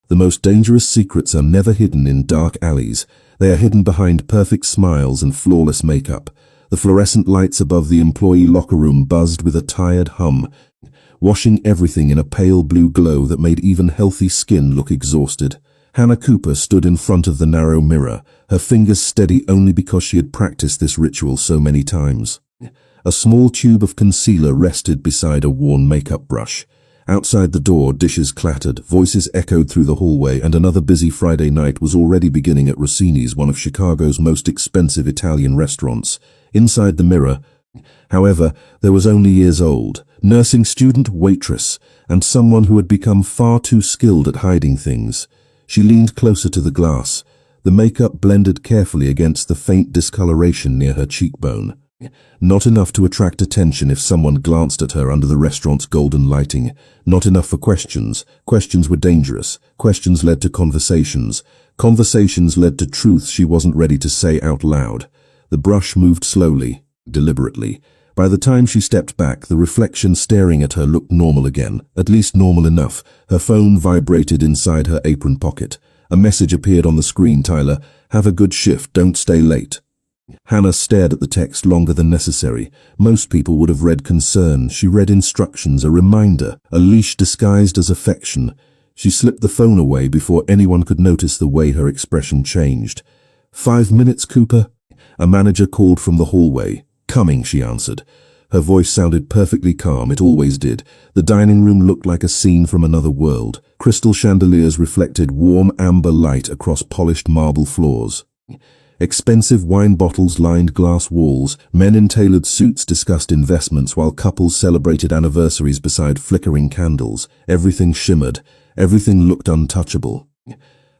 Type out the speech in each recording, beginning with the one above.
The most dangerous secrets are never hidden in dark alleys. They are hidden behind perfect smiles and flawless makeup. The fluorescent lights above the employee locker room buzzed with a tired hum, washing everything in a pale blue glow that made even healthy skin look exhausted. Hannah Cooper stood in front of the narrow mirror, her fingers steady only because she had practiced this ritual so many times. A small tube of concealer rested beside a worn makeup brush. Outside the door, dishes clattered, voices echoed through the hallway, and another busy Friday night was already beginning at Rossini's, one of Chicago's most expensive Italian restaurants. Inside the mirror, however, there was only years old, nursing student, waitress, and someone who had become far too skilled at hiding things. She leaned closer to the glass. The makeup blended carefully against the faint discoloration near her cheekbone. Not enough to attract attention if someone glanced at her under the restaurant's golden lighting. Not enough for questions. Questions were dangerous. Questions led to conversations. Conversations led to truths she wasn't ready to say out loud. The brush moved slowly, deliberately. By the time she stepped back, the reflection staring at her looked normal again, at least normal enough. Her phone vibrated inside her apron pocket. A message appeared on the screen. Tyler, have a good shift, don't stay late. Hannah stared at the text longer than necessary. Most people would have read concern. She read instructions, a reminder, a leash disguised as affection. She slipped the phone away before anyone could notice the way her expression changed. 5 minutes, Cooper? A manager called from the hallway. Coming, she answered. Her voice sounded perfectly calm, it always did. The dining room looked like a scene from another world. Crystal chandeliers reflected warm amber light across polished marble floors. Expensive wine bottles lined glass walls. Men in tailored suits discussed investments while couples celebrated anniversaries beside flickering candles. Everything shimmered. Everything looked untouchable.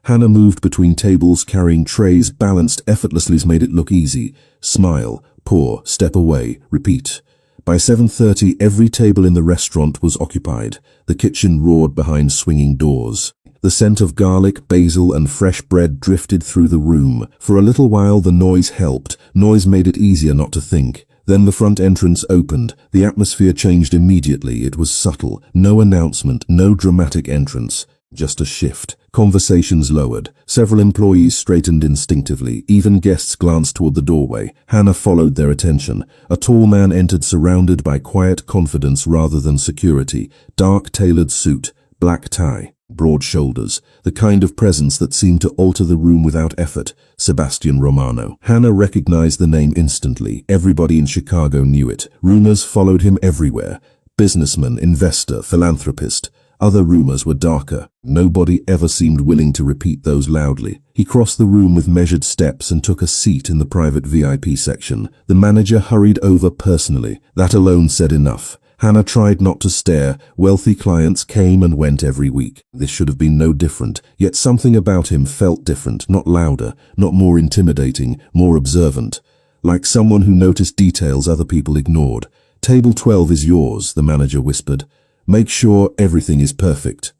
Hannah moved between tables carrying trays, balanced effortlessly, made it look easy. Smile, pour, step away, repeat. By 7:30, every table in the restaurant was occupied. The kitchen roared behind swinging doors. The scent of garlic, basil, and fresh bread drifted through the room. For a little while the noise helped. Noise made it easier not to think. Then the front entrance opened. The atmosphere changed immediately. It was subtle. No announcement, no dramatic entrance. Just a shift. Conversations lowered. Several employees straightened instinctively. Even guests glanced toward the doorway. Hannah followed their attention. A tall man entered surrounded by quiet confidence rather than security. Dark tailored suit, black tie, broad shoulders, the kind of presence that seemed to alter the room without effort. Sebastian Romano. Hannah recognized the name instantly. Everybody in Chicago knew it. Rumors followed him everywhere. Businessman, investor, philanthropist. Other rumors were darker. Nobody ever seemed willing to repeat those loudly. He crossed the room with measured steps and took a seat in the private VIP section. The manager hurried over personally. That alone said enough. Hannah tried not to stare. Wealthy clients came and went every week. This should have been no different. Yet something about him felt different, not louder, not more intimidating, more observant. Like someone who noticed details other people ignored. Table 12 is yours, the manager whispered. Make sure everything is perfect.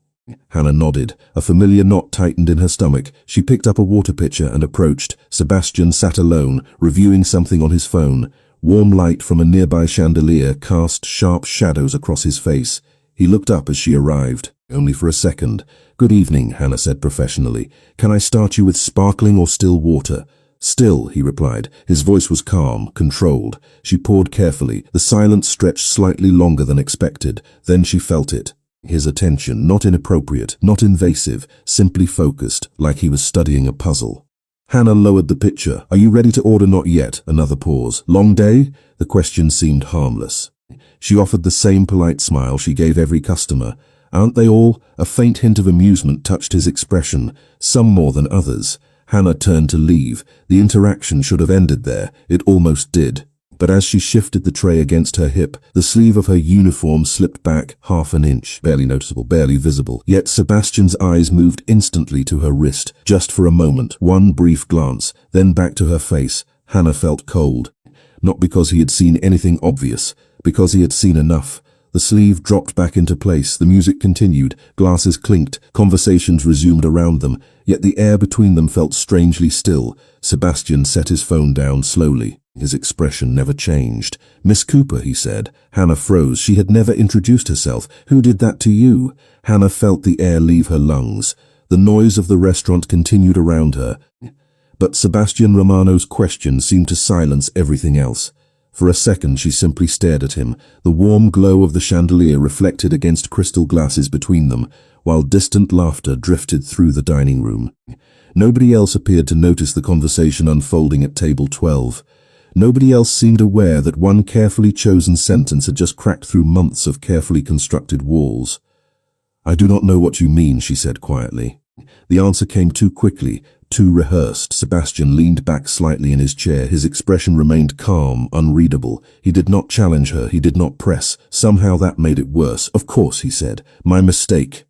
Hannah nodded. A familiar knot tightened in her stomach. She picked up a water pitcher and approached. Sebastian sat alone, reviewing something on his phone. Warm light from a nearby chandelier cast sharp shadows across his face. He looked up as she arrived, only for a second. Good evening, Hannah said professionally. Can I start you with sparkling or still water? Still, he replied. His voice was calm, controlled. She poured carefully. The silence stretched slightly longer than expected. Then she felt it. His attention, not inappropriate, not invasive, simply focused, like he was studying a puzzle. Hannah lowered the pitcher. Are you ready to order? Not yet. Another pause. Long day? The question seemed harmless. She offered the same polite smile she gave every customer. Aren't they all? A faint hint of amusement touched his expression, some more than others. Hannah turned to leave. The interaction should have ended there. It almost did. But as she shifted the tray against her hip, the sleeve of her uniform slipped back half an inch. Barely noticeable, barely visible. Yet Sebastian's eyes moved instantly to her wrist. Just for a moment, one brief glance, then back to her face. Hannah felt cold. Not because he had seen anything obvious, because he had seen enough. The sleeve dropped back into place. The music continued. Glasses clinked. Conversations resumed around them. Yet the air between them felt strangely still. Sebastian set his phone down slowly. His expression never changed. Miss Cooper, he said. Hannah froze. She had never introduced herself. Who did that to you? Hannah felt the air leave her lungs. The noise of the restaurant continued around her, but Sebastian Romano's question seemed to silence everything else. For a second she simply stared at him, the warm glow of the chandelier reflected against crystal glasses between them, while distant laughter drifted through the dining room. Nobody else appeared to notice the conversation unfolding at table 12. Nobody else seemed aware that one carefully chosen sentence had just cracked through months of carefully constructed walls. "I do not know what you mean," she said quietly. The answer came too quickly, too rehearsed. Sebastian leaned back slightly in his chair. His expression remained calm, unreadable. He did not challenge her. He did not press. Somehow that made it worse. "Of course," he said. "My mistake."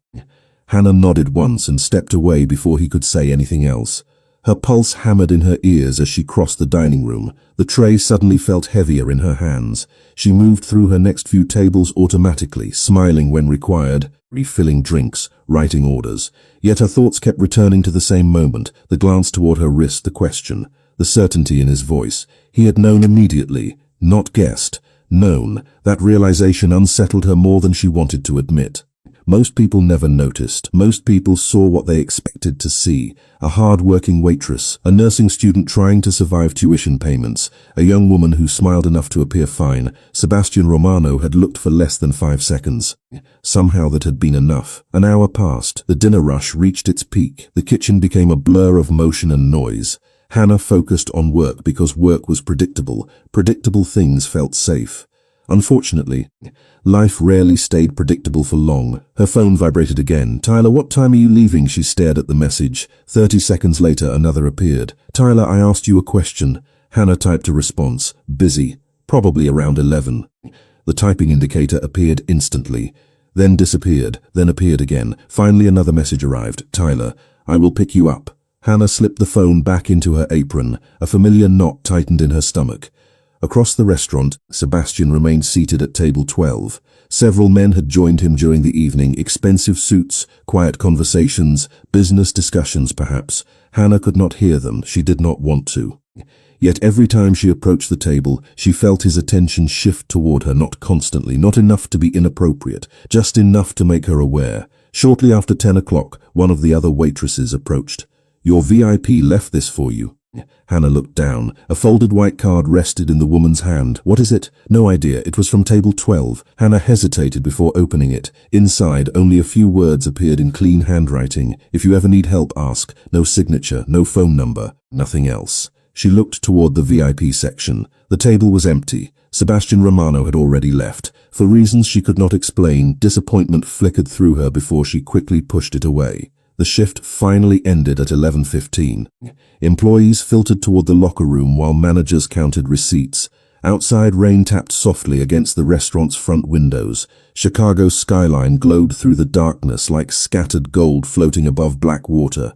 Hannah nodded once and stepped away before he could say anything else. Her pulse hammered in her ears as she crossed the dining room. The tray suddenly felt heavier in her hands. She moved through her next few tables automatically, smiling when required, refilling drinks, writing orders. Yet her thoughts kept returning to the same moment, the glance toward her wrist, the question, the certainty in his voice. He had known immediately, not guessed, known. That realization unsettled her more than she wanted to admit. Most people never noticed. Most people saw what they expected to see. A hard-working waitress, a nursing student trying to survive tuition payments, a young woman who smiled enough to appear fine. Sebastian Romano had looked for less than 5 seconds. Somehow that had been enough. An hour passed. The dinner rush reached its peak. The kitchen became a blur of motion and noise. Hannah focused on work because work was predictable. Predictable things felt safe. Unfortunately, life rarely stayed predictable for long. Her phone vibrated again. "Tyler, what time are you leaving?" She stared at the message. 30 seconds later, another appeared. "Tyler, I asked you a question." Hannah typed a response. "Busy. Probably around 11. The typing indicator appeared instantly, then disappeared, then appeared again. Finally, another message arrived. "Tyler, I will pick you up." Hannah slipped the phone back into her apron. A familiar knot tightened in her stomach. Across the restaurant, Sebastian remained seated at table 12. Several men had joined him during the evening, expensive suits, quiet conversations, business discussions perhaps. Hannah could not hear them, she did not want to. Yet every time she approached the table, she felt his attention shift toward her, not constantly, not enough to be inappropriate, just enough to make her aware. Shortly after 10 o'clock, one of the other waitresses approached. "Your VIP left this for you." Hannah looked down. A folded white card rested in the woman's hand. "What is it?" "No idea. It was from table 12. Hannah hesitated before opening it. Inside, only a few words appeared in clean handwriting. "If you ever need help, ask." No signature, no phone number, nothing else. She looked toward the VIP section. The table was empty. Sebastian Romano had already left. For reasons she could not explain, disappointment flickered through her before she quickly pushed it away. The shift finally ended at 11:15. Employees filtered toward the locker room while managers counted receipts. Outside, rain tapped softly against the restaurant's front windows. Chicago's skyline glowed through the darkness like scattered gold floating above black water.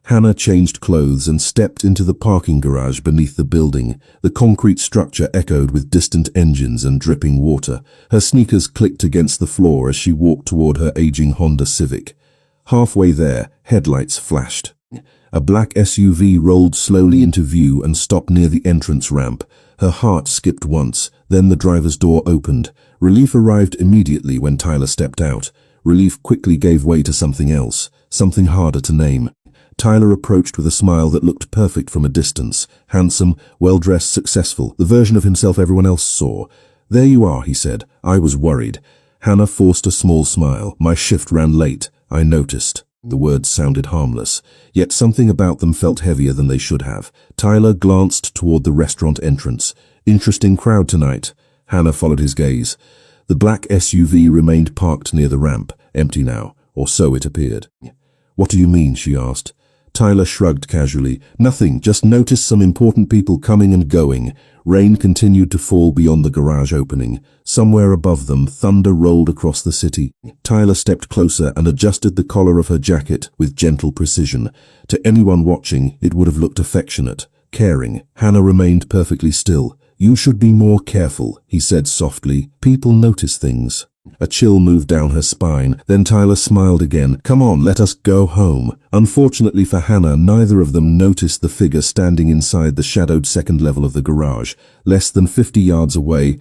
Hannah changed clothes and stepped into the parking garage beneath the building. The concrete structure echoed with distant engines and dripping water. Her sneakers clicked against the floor as she walked toward her aging Honda Civic. Halfway there, headlights flashed. A black SUV rolled slowly into view and stopped near the entrance ramp. Her heart skipped once, then the driver's door opened. Relief arrived immediately when Tyler stepped out. Relief quickly gave way to something else, something harder to name. Tyler approached with a smile that looked perfect from a distance. Handsome, well-dressed, successful, the version of himself everyone else saw. "There you are," he said. "I was worried." Hannah forced a small smile. "My shift ran late. I noticed." The words sounded harmless, yet something about them felt heavier than they should have. Tyler glanced toward the restaurant entrance. "Interesting crowd tonight." Hannah followed his gaze. The black SUV remained parked near the ramp, empty now, or so it appeared. "What do you mean?" she asked. Tyler shrugged casually. "Nothing, just noticed some important people coming and going." Rain continued to fall beyond the garage opening. Somewhere above them, thunder rolled across the city. Tyler stepped closer and adjusted the collar of her jacket with gentle precision. To anyone watching, it would have looked affectionate, caring. Hannah remained perfectly still. "You should be more careful," he said softly. "People notice things." A chill moved down her spine. Then Tyler smiled again. "Come on, let us go home." Unfortunately for Hannah, neither of them noticed the figure standing inside the shadowed second level of the garage, less than 50 yards away.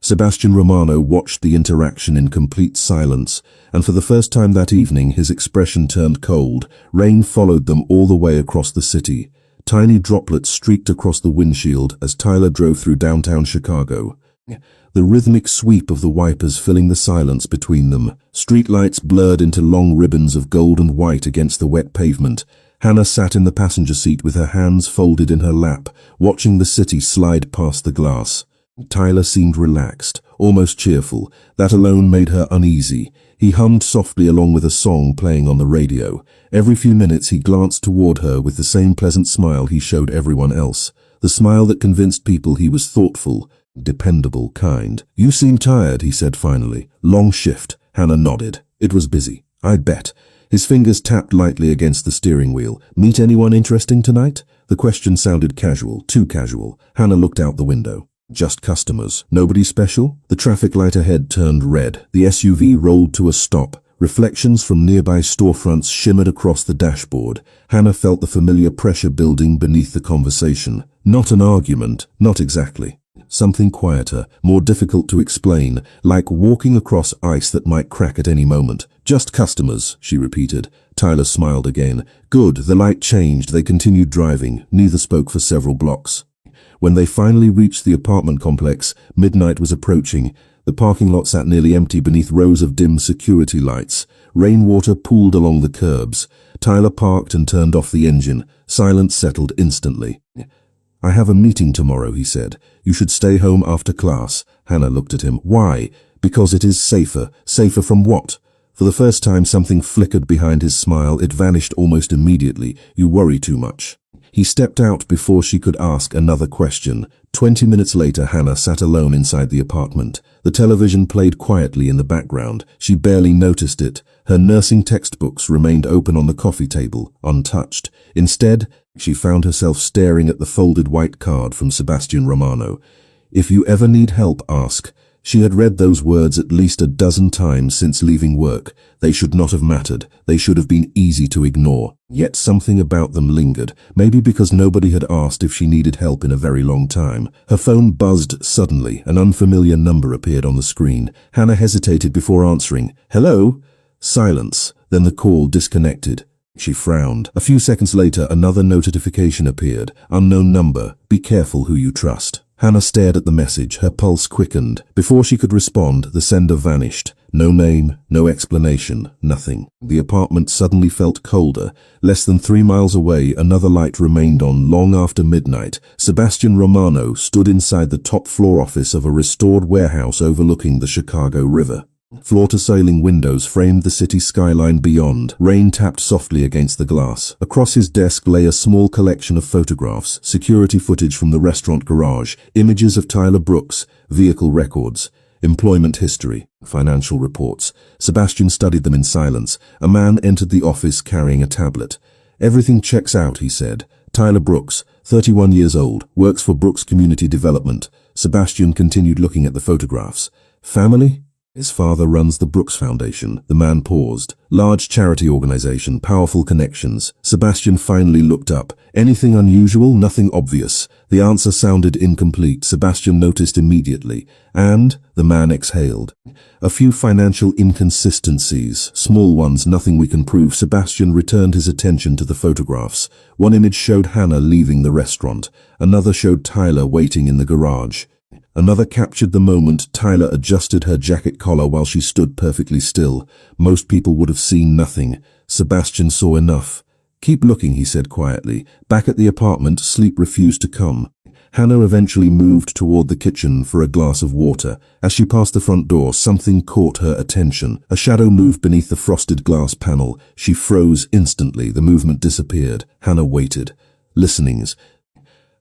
Sebastian Romano watched the interaction in complete silence, and for the first time that evening his expression turned cold. Rain followed them all the way across the city. Tiny droplets streaked across the windshield as Tyler drove through downtown Chicago. The rhythmic sweep of the wipers filling the silence between them. Streetlights blurred into long ribbons of gold and white against the wet pavement. Hannah sat in the passenger seat with her hands folded in her lap, watching the city slide past the glass. Tyler seemed relaxed, almost cheerful. That alone made her uneasy. He hummed softly along with a song playing on the radio. Every few minutes he glanced toward her with the same pleasant smile he showed everyone else. The smile that convinced people he was thoughtful, dependable, kind. "You seem tired," he said finally. "Long shift." Hannah nodded. "It was busy, I bet." His fingers tapped lightly against the steering wheel. "Meet anyone interesting tonight?" The question sounded casual, too casual. Hannah looked out the window. "Just customers. Nobody special?" The traffic light ahead turned red. The SUV rolled to a stop. Reflections from nearby storefronts shimmered across the dashboard. Hannah felt the familiar pressure building beneath the conversation. Not an argument, not exactly. Something quieter, more difficult to explain, like walking across ice that might crack at any moment. "Just customers," she repeated. Tyler smiled again. "Good." The light changed. They continued driving. Neither spoke for several blocks. When they finally reached the apartment complex, midnight was approaching. The parking lot sat nearly empty beneath rows of dim security lights. Rainwater pooled along the curbs. Tyler parked and turned off the engine. Silence settled instantly. "I have a meeting tomorrow," he said. "You should stay home after class." Hannah looked at him. "Why?" "Because it is safer." "Safer from what?" For the first time something flickered behind his smile. It vanished almost immediately. "You worry too much." He stepped out before she could ask another question. 20 minutes later, Hannah sat alone inside the apartment. The television played quietly in the background. She barely noticed it. Her nursing textbooks remained open on the coffee table, untouched. Instead, she found herself staring at the folded white card from Sebastian Romano. "If you ever need help, ask." She had read those words at least a dozen times since leaving work. They should not have mattered. They should have been easy to ignore. Yet something about them lingered, maybe because nobody had asked if she needed help in a very long time. Her phone buzzed suddenly. An unfamiliar number appeared on the screen. Hannah hesitated before answering. "Hello?" Silence. Then the call disconnected. She frowned. A few seconds later, another notification appeared. "Unknown number. Be careful who you trust." Hannah stared at the message. Her pulse quickened. Before she could respond, the sender vanished. No name, no explanation, nothing. The apartment suddenly felt colder. Less than 3 miles away, another light remained on long after midnight. Sebastian Romano stood inside the top floor office of a restored warehouse overlooking the Chicago River. Floor-to-ceiling windows framed the city skyline beyond. Rain tapped softly against the glass. Across his desk lay a small collection of photographs, security footage from the restaurant garage, images of Tyler Brooks, vehicle records, employment history, financial reports. Sebastian studied them in silence. A man entered the office carrying a tablet. "Everything checks out," he said. "Tyler Brooks, 31 years old, works for Brooks Community Development." Sebastian continued looking at the photographs. "Family?" "His father runs the Brooks Foundation." The man paused. "Large charity organization, powerful connections." Sebastian finally looked up. "Anything unusual? Nothing obvious." The answer sounded incomplete. Sebastian noticed immediately. "And?" The man exhaled. "A few financial inconsistencies. Small ones, nothing we can prove." Sebastian returned his attention to the photographs. One image showed Hannah leaving the restaurant. Another showed Tyler waiting in the garage. Another captured the moment Tyler adjusted her jacket collar while she stood perfectly still. Most people would have seen nothing. Sebastian saw enough. "Keep looking," he said quietly. Back at the apartment, sleep refused to come. Hannah eventually moved toward the kitchen for a glass of water. As she passed the front door, something caught her attention. A shadow moved beneath the frosted glass panel. She froze instantly. The movement disappeared. Hannah waited. Listenings.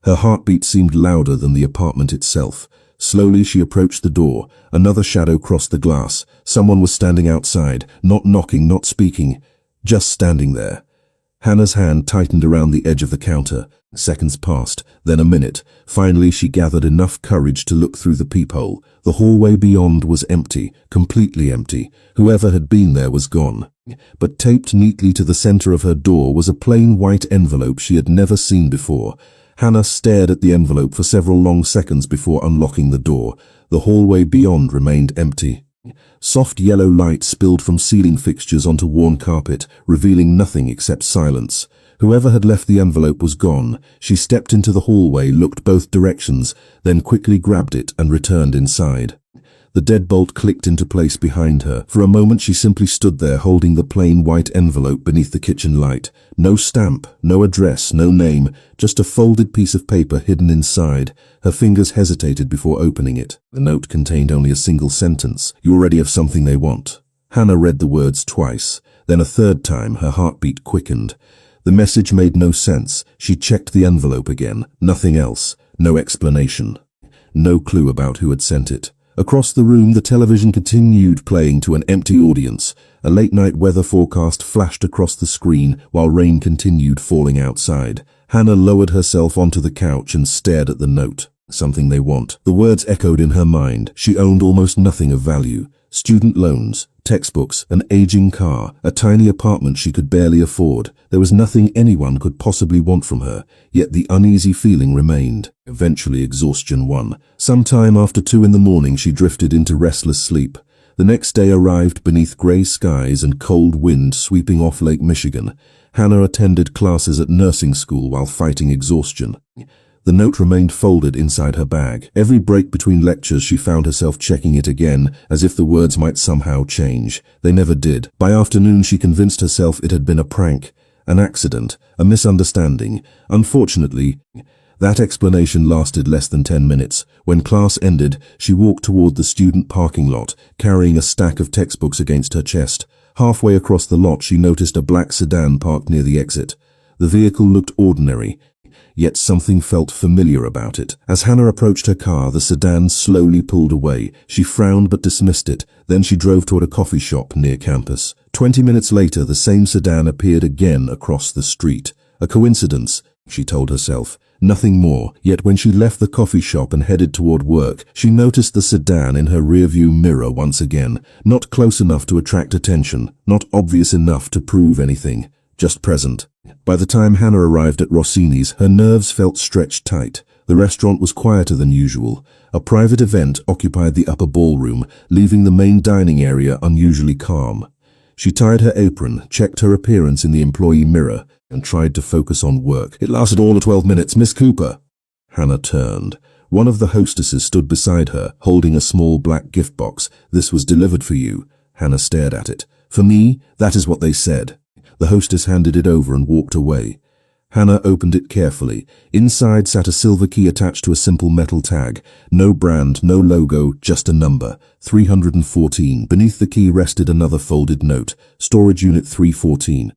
Her heartbeat seemed louder than the apartment itself. Slowly she approached the door. Another shadow crossed the glass. Someone was standing outside, not knocking, not speaking, just standing there. Hannah's hand tightened around the edge of the counter. Seconds passed, then a minute. Finally, she gathered enough courage to look through the peephole. The hallway beyond was empty, completely empty. Whoever had been there was gone. But taped neatly to the center of her door was a plain white envelope she had never seen before. Hannah stared at the envelope for several long seconds before unlocking the door. The hallway beyond remained empty. Soft yellow light spilled from ceiling fixtures onto worn carpet, revealing nothing except silence. Whoever had left the envelope was gone. She stepped into the hallway, looked both directions, then quickly grabbed it and returned inside. The deadbolt clicked into place behind her. For a moment she simply stood there holding the plain white envelope beneath the kitchen light. No stamp, no address, no name, just a folded piece of paper hidden inside. Her fingers hesitated before opening it. The note contained only a single sentence. "You already have something they want." Hannah read the words twice. Then a third time her heartbeat quickened. The message made no sense. She checked the envelope again. Nothing else. No explanation. No clue about who had sent it. Across the room, the television continued playing to an empty audience. A late-night weather forecast flashed across the screen while rain continued falling outside. Hannah lowered herself onto the couch and stared at the note. "Something they want." The words echoed in her mind. She owned almost nothing of value. Student loans, textbooks, an aging car, a tiny apartment she could barely afford. There was nothing anyone could possibly want from her, yet the uneasy feeling remained. Eventually exhaustion won. Sometime after 2 in the morning she drifted into restless sleep. The next day arrived beneath grey skies and cold wind sweeping off Lake Michigan. Hannah attended classes at nursing school while fighting exhaustion. The note remained folded inside her bag. Every break between lectures she found herself checking it again, as if the words might somehow change. They never did. By afternoon she convinced herself it had been a prank, an accident, a misunderstanding. Unfortunately, that explanation lasted less than 10 minutes. When class ended, she walked toward the student parking lot, carrying a stack of textbooks against her chest. Halfway across the lot she noticed a black sedan parked near the exit. The vehicle looked ordinary, yet something felt familiar about it. As Hannah approached her car, the sedan slowly pulled away. She frowned but dismissed it. Then she drove toward a coffee shop near campus. 20 minutes later, the same sedan appeared again across the street. A coincidence, she told herself. Nothing more. Yet when she left the coffee shop and headed toward work, she noticed the sedan in her rearview mirror once again. Not close enough to attract attention, not obvious enough to prove anything. Just present. By the time Hannah arrived at Rossini's, her nerves felt stretched tight. The restaurant was quieter than usual. A private event occupied the upper ballroom, leaving the main dining area unusually calm. She tied her apron, checked her appearance in the employee mirror, and tried to focus on work. "It lasted all of 12 minutes, Miss Cooper." Hannah turned. One of the hostesses stood beside her, holding a small black gift box. "This was delivered for you." Hannah stared at it. "For me? That is what they said." The hostess handed it over and walked away. Hannah opened it carefully. Inside sat a silver key attached to a simple metal tag. No brand, no logo, just a number. 314. Beneath the key rested another folded note. Storage Unit 314.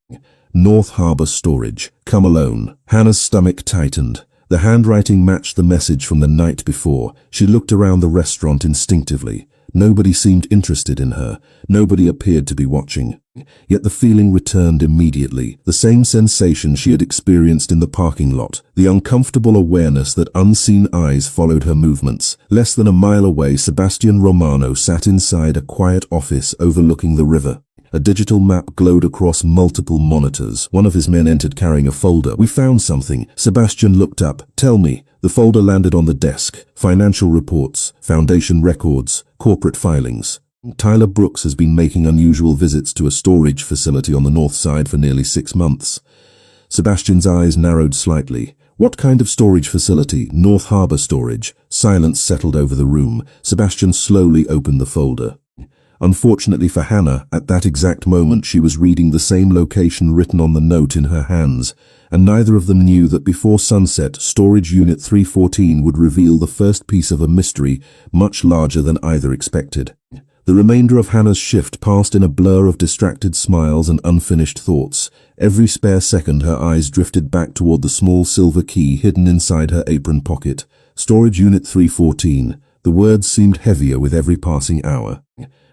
North Harbor Storage. Come alone. Hannah's stomach tightened. The handwriting matched the message from the night before. She looked around the restaurant instinctively. Nobody seemed interested in her. Nobody appeared to be watching. Yet the feeling returned immediately. The same sensation she had experienced in the parking lot. The uncomfortable awareness that unseen eyes followed her movements. Less than a mile away, Sebastian Romano sat inside a quiet office overlooking the river. A digital map glowed across multiple monitors. One of his men entered carrying a folder. "We found something." Sebastian looked up. "Tell me." The folder landed on the desk. Financial reports, foundation records, corporate filings. Tyler Brooks has been making unusual visits to a storage facility on the north side for nearly 6 months. Sebastian's eyes narrowed slightly. What kind of storage facility? North Harbor Storage. Silence settled over the room. Sebastian slowly opened the folder. Unfortunately for Hannah, at that exact moment she was reading the same location written on the note in her hands, and neither of them knew that before sunset, Storage Unit 314 would reveal the first piece of a mystery much larger than either expected. The remainder of Hannah's shift passed in a blur of distracted smiles and unfinished thoughts. Every spare second her eyes drifted back toward the small silver key hidden inside her apron pocket. Storage Unit 314. The words seemed heavier with every passing hour.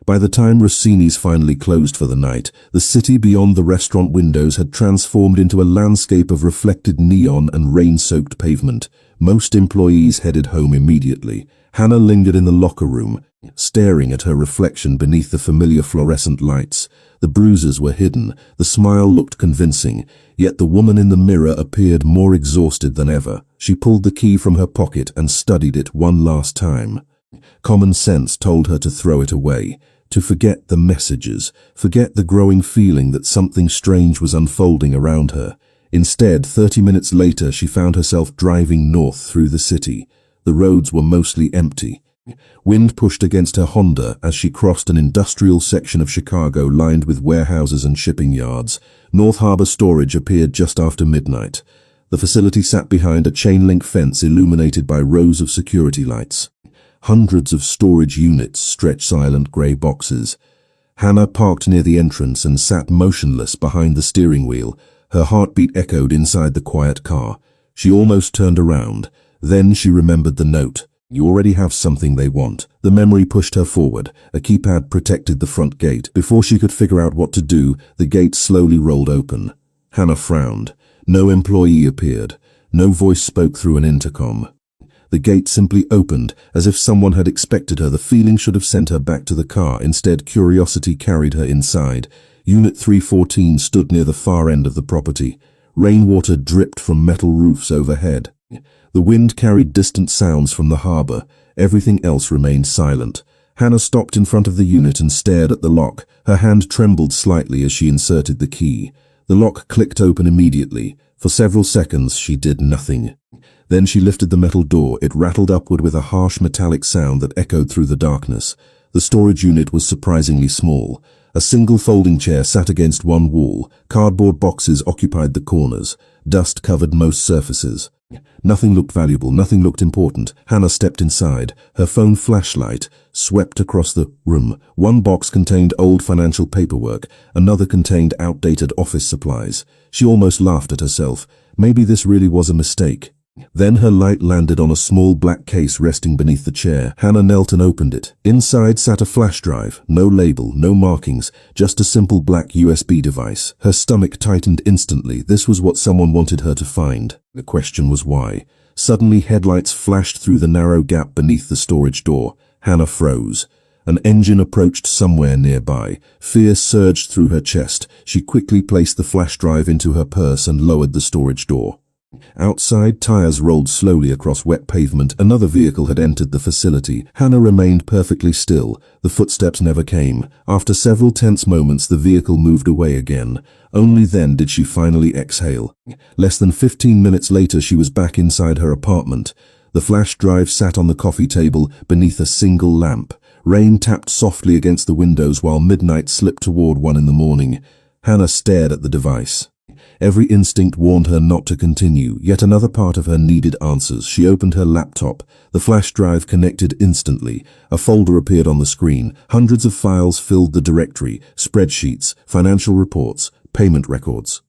By the time Rossini's finally closed for the night, the city beyond the restaurant windows had transformed into a landscape of reflected neon and rain-soaked pavement. Most employees headed home immediately. Hannah lingered in the locker room, staring at her reflection beneath the familiar fluorescent lights. The bruises were hidden, the smile looked convincing, yet the woman in the mirror appeared more exhausted than ever. She pulled the key from her pocket and studied it one last time. Common sense told her to throw it away, to forget the messages, forget the growing feeling that something strange was unfolding around her. Instead, 30 minutes later, she found herself driving north through the city. The roads were mostly empty. Wind pushed against her Honda as she crossed an industrial section of Chicago lined with warehouses and shipping yards. North Harbor Storage appeared just after midnight. The facility sat behind a chain-link fence illuminated by rows of security lights. Hundreds of storage units stretched silent grey boxes. Hannah parked near the entrance and sat motionless behind the steering wheel. Her heartbeat echoed inside the quiet car. She almost turned around. Then she remembered the note. "You already have something they want." The memory pushed her forward. A keypad protected the front gate. Before she could figure out what to do, the gate slowly rolled open. Hannah frowned. No employee appeared. No voice spoke through an intercom. The gate simply opened, as if someone had expected her. The feeling should have sent her back to the car. Instead, curiosity carried her inside. Unit 314 stood near the far end of the property. Rainwater dripped from metal roofs overhead. The wind carried distant sounds from the harbor. Everything else remained silent. Hannah stopped in front of the unit and stared at the lock. Her hand trembled slightly as she inserted the key. The lock clicked open immediately. For several seconds, she did nothing. Then she lifted the metal door. It rattled upward with a harsh metallic sound that echoed through the darkness. The storage unit was surprisingly small. A single folding chair sat against one wall. Cardboard boxes occupied the corners. Dust covered most surfaces. Nothing looked valuable, nothing looked important. Hannah stepped inside. Her phone flashlight swept across the room. One box contained old financial paperwork. Another contained outdated office supplies. She almost laughed at herself. Maybe this really was a mistake. Then her light landed on a small black case resting beneath the chair. Hannah knelt and opened it. Inside sat a flash drive. No label, no markings, just a simple black USB device. Her stomach tightened instantly. This was what someone wanted her to find. The question was why. Suddenly, headlights flashed through the narrow gap beneath the storage door. Hannah froze. An engine approached somewhere nearby. Fear surged through her chest. She quickly placed the flash drive into her purse and lowered the storage door. Outside, tires rolled slowly across wet pavement. Another vehicle had entered the facility. Hannah remained perfectly still. The footsteps never came. After several tense moments, the vehicle moved away again. Only then did she finally exhale. Less than 15 minutes later, she was back inside her apartment. The flash drive sat on the coffee table beneath a single lamp. Rain tapped softly against the windows while midnight slipped toward 1 in the morning. Hannah stared at the device. Every instinct warned her not to continue, yet another part of her needed answers. She opened her laptop. The flash drive connected instantly. A folder appeared on the screen. Hundreds of files filled the directory: spreadsheets, financial reports, payment records.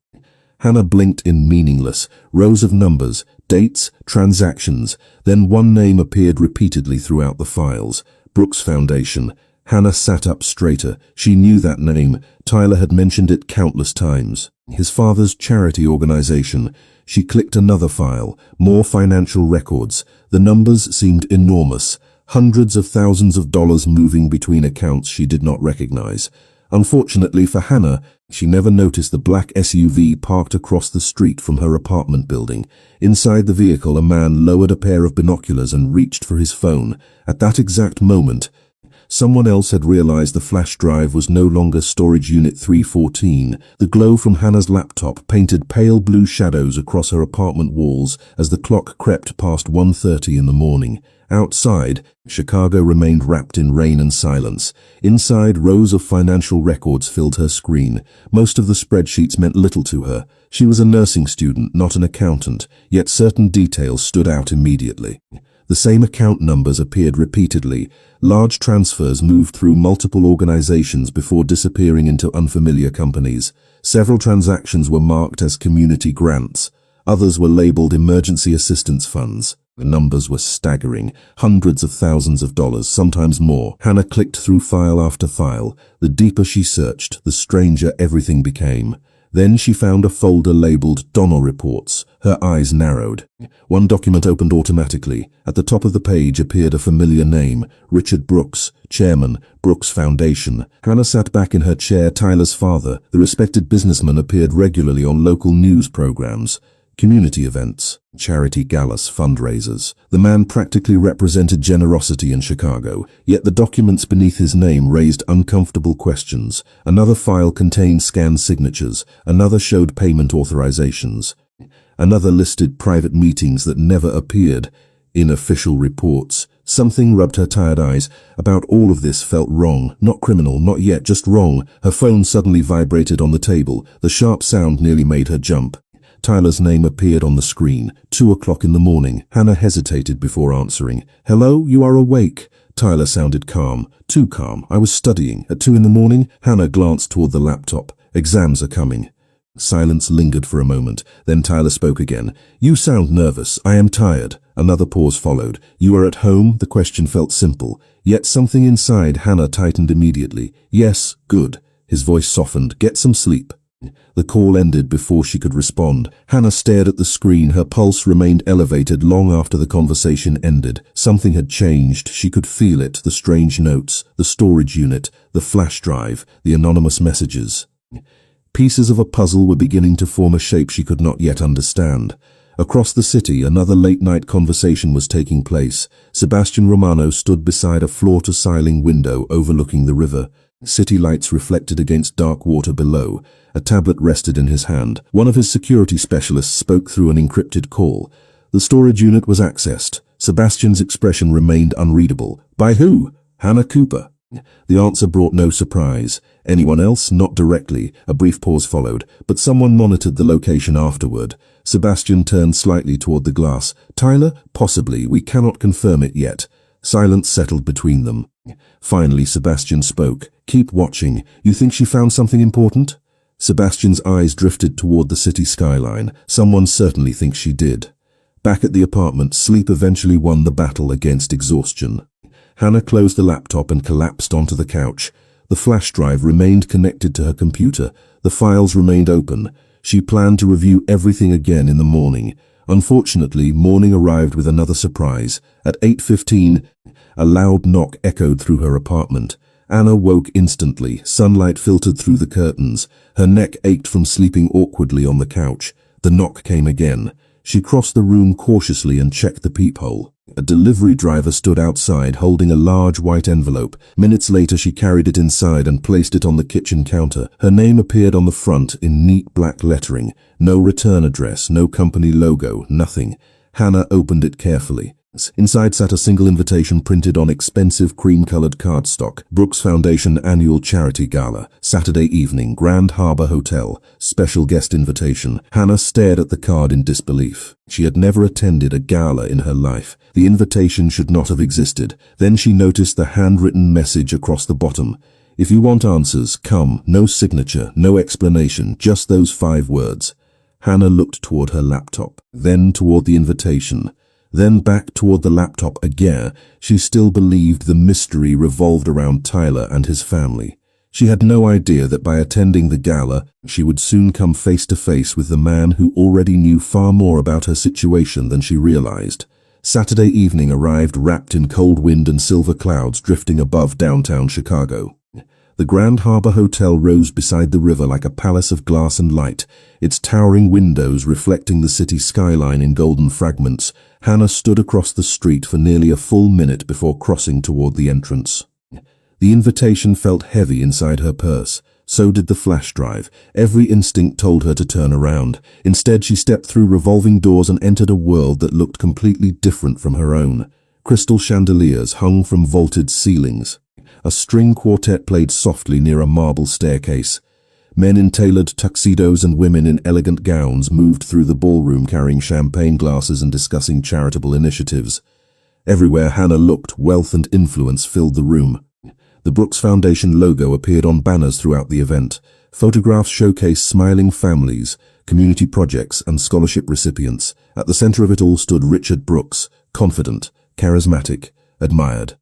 Hannah blinked in meaningless. Rows of numbers, dates, transactions. Then one name appeared repeatedly throughout the files. Brooks Foundation. Hannah sat up straighter. She knew that name. Tyler had mentioned it countless times. His father's charity organization. She clicked another file. More financial records. The numbers seemed enormous. Hundreds of thousands of dollars moving between accounts she did not recognize. Unfortunately for Hannah, she never noticed the black SUV parked across the street from her apartment building. Inside the vehicle, a man lowered a pair of binoculars and reached for his phone. At that exact moment, someone else had realized the flash drive was no longer storage unit 314. The glow from Hannah's laptop painted pale blue shadows across her apartment walls as the clock crept past 1:30 in the morning. Outside, Chicago remained wrapped in rain and silence. Inside, rows of financial records filled her screen. Most of the spreadsheets meant little to her. She was a nursing student, not an accountant, yet certain details stood out immediately. The same account numbers appeared repeatedly. Large transfers moved through multiple organizations before disappearing into unfamiliar companies. Several transactions were marked as community grants. Others were labeled emergency assistance funds. The numbers were staggering, hundreds of thousands of dollars, sometimes more. Hannah clicked through file after file. The deeper she searched, the stranger everything became. Then she found a folder labeled Donner Reports. Her eyes narrowed. One document opened automatically. At the top of the page appeared a familiar name, Richard Brooks, Chairman, Brooks Foundation. Hannah sat back in her chair. Tyler's father, the respected businessman, appeared regularly on local news programs, community events, charity galas, fundraisers. The man practically represented generosity in Chicago, yet the documents beneath his name raised uncomfortable questions. Another file contained scanned signatures, another showed payment authorizations, another listed private meetings that never appeared in official reports. Something rubbed her tired eyes. About all of this felt wrong, not criminal, not yet, just wrong. Her phone suddenly vibrated on the table. The sharp sound nearly made her jump. Tyler's name appeared on the screen. 2 o'clock in the morning. Hannah hesitated before answering. "Hello, you are awake." Tyler sounded calm. Too calm. "I was studying. At 2 in the morning?" Hannah glanced toward the laptop. "Exams are coming." Silence lingered for a moment. Then Tyler spoke again. "You sound nervous." "I am tired." Another pause followed. "You are at home?" The question felt simple. Yet something inside Hannah tightened immediately. "Yes." "Good." His voice softened. "Get some sleep." The call ended before she could respond. Hannah stared at the screen. Her pulse remained elevated long after the conversation ended. Something had changed. She could feel it. The strange notes, the storage unit, the flash drive, the anonymous messages. Pieces of a puzzle were beginning to form a shape she could not yet understand. Across the city, another late-night conversation was taking place. Sebastian Romano stood beside a floor-to-ceiling window overlooking the river. City lights reflected against dark water below. A tablet rested in his hand. One of his security specialists spoke through an encrypted call. The storage unit was accessed. Sebastian's expression remained unreadable. "By who?" "Hannah Cooper." The answer brought no surprise. "Anyone else?" "Not directly." A brief pause followed, but someone monitored the location afterward. Sebastian turned slightly toward the glass. "Tyler? Possibly. We cannot confirm it yet." Silence settled between them. Finally, Sebastian spoke. "Keep watching. You think she found something important?" Sebastian's eyes drifted toward the city skyline. "Someone certainly thinks she did." Back at the apartment, sleep eventually won the battle against exhaustion. Hannah closed the laptop and collapsed onto the couch. The flash drive remained connected to her computer. The files remained open. She planned to review everything again in the morning. Unfortunately, morning arrived with another surprise. At 8:15, a loud knock echoed through her apartment. Anna woke instantly. Sunlight filtered through the curtains. Her neck ached from sleeping awkwardly on the couch. The knock came again. She crossed the room cautiously and checked the peephole. A delivery driver stood outside holding a large white envelope. Minutes later she carried it inside and placed it on the kitchen counter. Her name appeared on the front in neat black lettering. No return address, no company logo, nothing. Hannah opened it carefully. Inside sat a single invitation printed on expensive cream-colored cardstock. Brooks Foundation Annual Charity Gala. Saturday evening, Grand Harbor Hotel. Special guest invitation. Hannah stared at the card in disbelief. She had never attended a gala in her life. The invitation should not have existed. Then she noticed the handwritten message across the bottom. "If you want answers, come." No signature, no explanation, just those 5 words. Hannah looked toward her laptop, then toward the invitation. Then back toward the laptop again. She still believed the mystery revolved around Tyler and his family. She had no idea that by attending the gala, she would soon come face to face with the man who already knew far more about her situation than she realized. Saturday evening arrived wrapped in cold wind and silver clouds drifting above downtown Chicago. The Grand Harbor Hotel rose beside the river like a palace of glass and light, its towering windows reflecting the city skyline in golden fragments. Hannah stood across the street for nearly a full minute before crossing toward the entrance. The invitation felt heavy inside her purse. So did the flash drive. Every instinct told her to turn around. Instead, she stepped through revolving doors and entered a world that looked completely different from her own. Crystal chandeliers hung from vaulted ceilings. A string quartet played softly near a marble staircase. Men in tailored tuxedos and women in elegant gowns moved through the ballroom carrying champagne glasses and discussing charitable initiatives. Everywhere Hannah looked, wealth and influence filled the room. The Brooks Foundation logo appeared on banners throughout the event. Photographs showcased smiling families, community projects, and scholarship recipients. At the center of it all stood Richard Brooks, confident, charismatic, admired.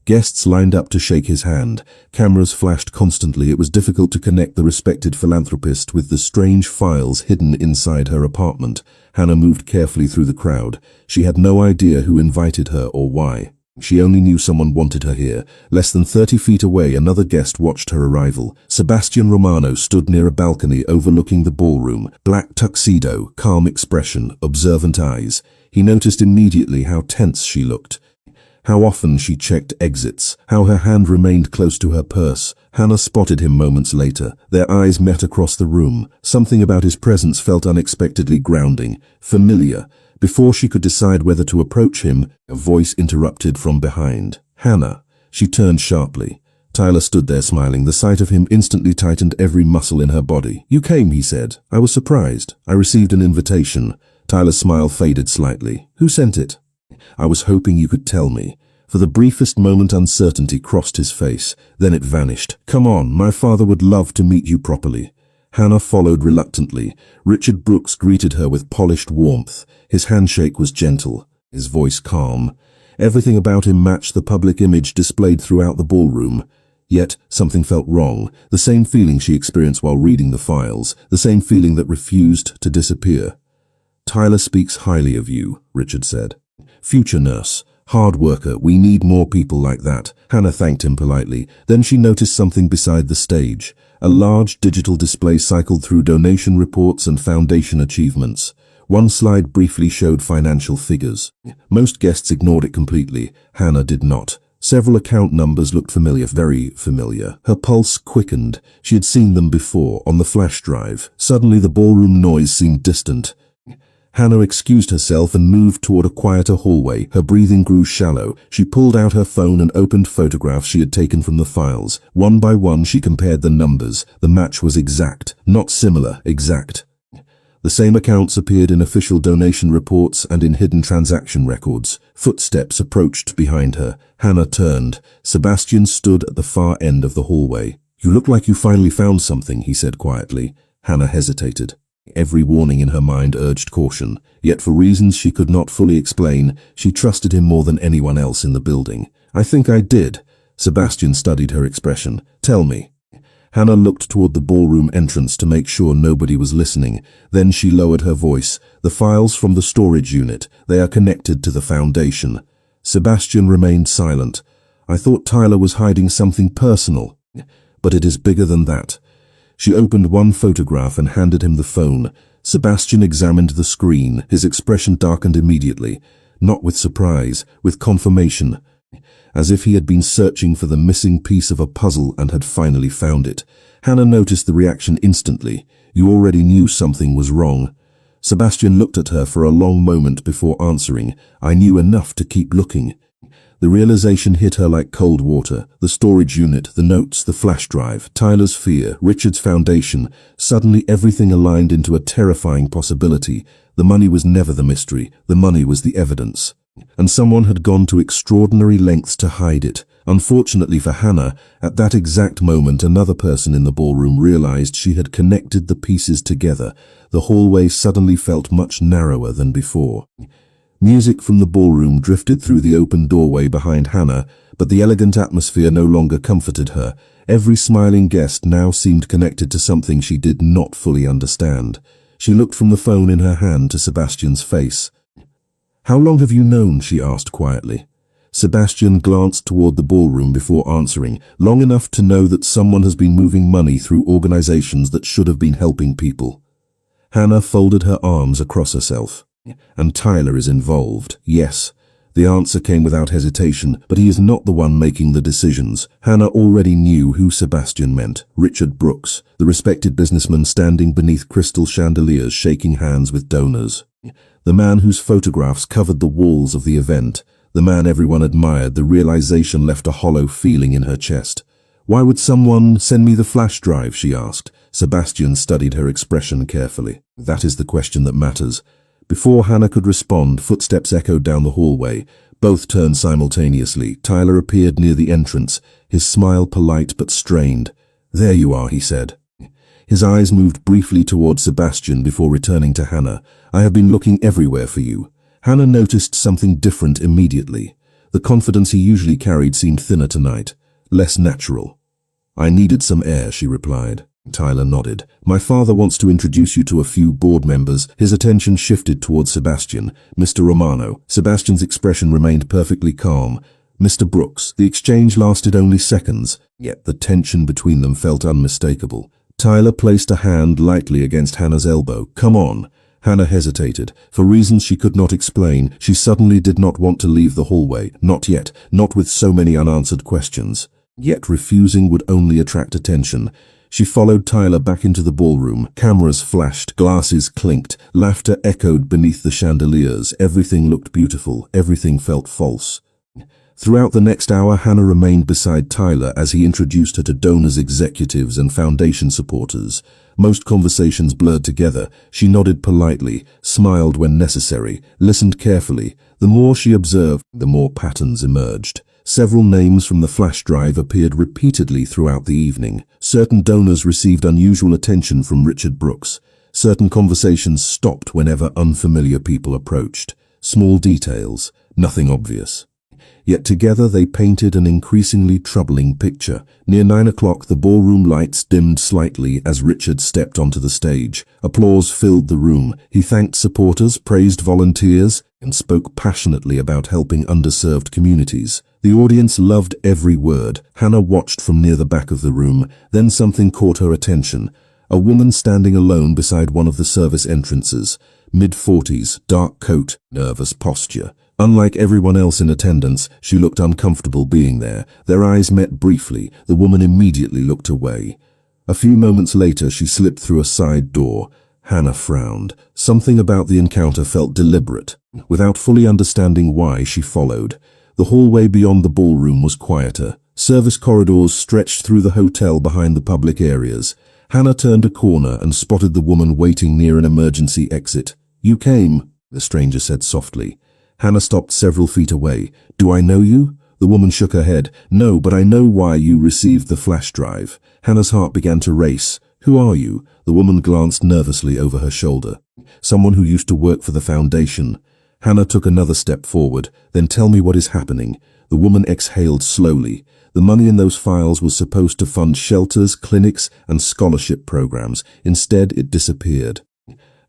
Guests lined up to shake his hand. Cameras flashed constantly. It was difficult to connect the respected philanthropist with the strange files hidden inside her apartment. Hannah moved carefully through the crowd. She had no idea who invited her or why. She only knew someone wanted her here. Less than 30 feet away, another guest watched her arrival. Sebastian Romano stood near a balcony overlooking the ballroom. Black tuxedo, calm expression, observant eyes. He noticed immediately how tense she looked. How often she checked exits, how her hand remained close to her purse. Hannah spotted him moments later. Their eyes met across the room. Something about his presence felt unexpectedly grounding, familiar. Before she could decide whether to approach him, a voice interrupted from behind. "Hannah." She turned sharply. Tyler stood there smiling. The sight of him instantly tightened every muscle in her body. "You came," he said. "I was surprised. I received an invitation." Tyler's smile faded slightly. "Who sent it?" "I was hoping you could tell me." For the briefest moment, uncertainty crossed his face. Then it vanished. "Come on, my father would love to meet you properly." Hannah followed reluctantly. Richard Brooks greeted her with polished warmth. His handshake was gentle, his voice calm. Everything about him matched the public image displayed throughout the ballroom. Yet, something felt wrong. The same feeling she experienced while reading the files. The same feeling that refused to disappear. "Tyler speaks highly of you," Richard said. "Future nurse. Hard worker. We need more people like that." Hannah thanked him politely. Then she noticed something beside the stage. A large digital display cycled through donation reports and foundation achievements. One slide briefly showed financial figures. Most guests ignored it completely. Hannah did not. Several account numbers looked familiar, very familiar. Her pulse quickened. She had seen them before, on the flash drive. Suddenly the ballroom noise seemed distant. Hannah excused herself and moved toward a quieter hallway. Her breathing grew shallow. She pulled out her phone and opened photographs she had taken from the files. One by one she compared the numbers. The match was exact. Not similar, exact. The same accounts appeared in official donation reports and in hidden transaction records. Footsteps approached behind her. Hannah turned. Sebastian stood at the far end of the hallway. "You look like you finally found something," he said quietly. Hannah hesitated. Every warning in her mind urged caution, yet for reasons she could not fully explain, she trusted him more than anyone else in the building. "I think I did." Sebastian studied her expression. "Tell me." Hannah looked toward the ballroom entrance to make sure nobody was listening. Then she lowered her voice. "The files from the storage unit, they are connected to the foundation." Sebastian remained silent. "I thought Tyler was hiding something personal." "But it is bigger than that." She opened one photograph and handed him the phone. Sebastian examined the screen. His expression darkened immediately. Not with surprise, with confirmation. As if he had been searching for the missing piece of a puzzle and had finally found it. Hannah noticed the reaction instantly. "You already knew something was wrong." Sebastian looked at her for a long moment before answering. "I knew enough to keep looking." The realization hit her like cold water. The storage unit, the notes, the flash drive, Tyler's fear, Richard's foundation. Suddenly everything aligned into a terrifying possibility. The money was never the mystery. The money was the evidence. And someone had gone to extraordinary lengths to hide it. Unfortunately for Hannah, at that exact moment another person in the ballroom realized she had connected the pieces together. The hallway suddenly felt much narrower than before. Music from the ballroom drifted through the open doorway behind Hannah, but the elegant atmosphere no longer comforted her. Every smiling guest now seemed connected to something she did not fully understand. She looked from the phone in her hand to Sebastian's face. "How long have you known?" she asked quietly. Sebastian glanced toward the ballroom before answering. "Long enough to know that someone has been moving money through organizations that should have been helping people." Hannah folded her arms across herself. "And Tyler is involved." "Yes." The answer came without hesitation, but he is not the one making the decisions. Hannah already knew who Sebastian meant. Richard Brooks, the respected businessman standing beneath crystal chandeliers shaking hands with donors. The man whose photographs covered the walls of the event. The man everyone admired. The realization left a hollow feeling in her chest. "Why would someone send me the flash drive?" she asked. Sebastian studied her expression carefully. "That is the question that matters." Before Hannah could respond, footsteps echoed down the hallway. Both turned simultaneously. Tyler appeared near the entrance, his smile polite but strained. "There you are," he said. His eyes moved briefly toward Sebastian before returning to Hannah. "I have been looking everywhere for you." Hannah noticed something different immediately. The confidence he usually carried seemed thinner tonight, less natural. "I needed some air," she replied. Tyler nodded. "My father wants to introduce you to a few board members." His attention shifted towards Sebastian. "Mr. Romano." Sebastian's expression remained perfectly calm. "Mr. Brooks." The exchange lasted only seconds, yet the tension between them felt unmistakable. Tyler placed a hand lightly against Hannah's elbow. "Come on." Hannah hesitated. For reasons she could not explain, she suddenly did not want to leave the hallway. Not yet, not with so many unanswered questions. Yet refusing would only attract attention. She followed Tyler back into the ballroom. Cameras flashed, glasses clinked, laughter echoed beneath the chandeliers. Everything looked beautiful, everything felt false. Throughout the next hour, Hannah remained beside Tyler as he introduced her to donors, executives, and foundation supporters. Most conversations blurred together. She nodded politely, smiled when necessary, listened carefully. The more she observed, the more patterns emerged. Several names from the flash drive appeared repeatedly throughout the evening. Certain donors received unusual attention from Richard Brooks. Certain conversations stopped whenever unfamiliar people approached. Small details, nothing obvious. Yet together they painted an increasingly troubling picture. Near 9 o'clock, the ballroom lights dimmed slightly as Richard stepped onto the stage. Applause filled the room. He thanked supporters, praised volunteers, and spoke passionately about helping underserved communities. The audience loved every word. Hannah watched from near the back of the room. Then something caught her attention. A woman standing alone beside one of the service entrances. Mid-40s, dark coat, nervous posture. Unlike everyone else in attendance, she looked uncomfortable being there. Their eyes met briefly. The woman immediately looked away. A few moments later, she slipped through a side door. Hannah frowned. Something about the encounter felt deliberate. Without fully understanding why, she followed. The hallway beyond the ballroom was quieter. Service corridors stretched through the hotel behind the public areas. Hannah turned a corner and spotted the woman waiting near an emergency exit. "You came," the stranger said softly. Hannah stopped several feet away. "Do I know you?" The woman shook her head. "No, but I know why you received the flash drive." Hannah's heart began to race. "Who are you?" The woman glanced nervously over her shoulder. "Someone who used to work for the foundation." Hannah took another step forward. "Then tell me what is happening." The woman exhaled slowly. The money in those files was supposed to fund shelters, clinics, and scholarship programs. Instead, it disappeared.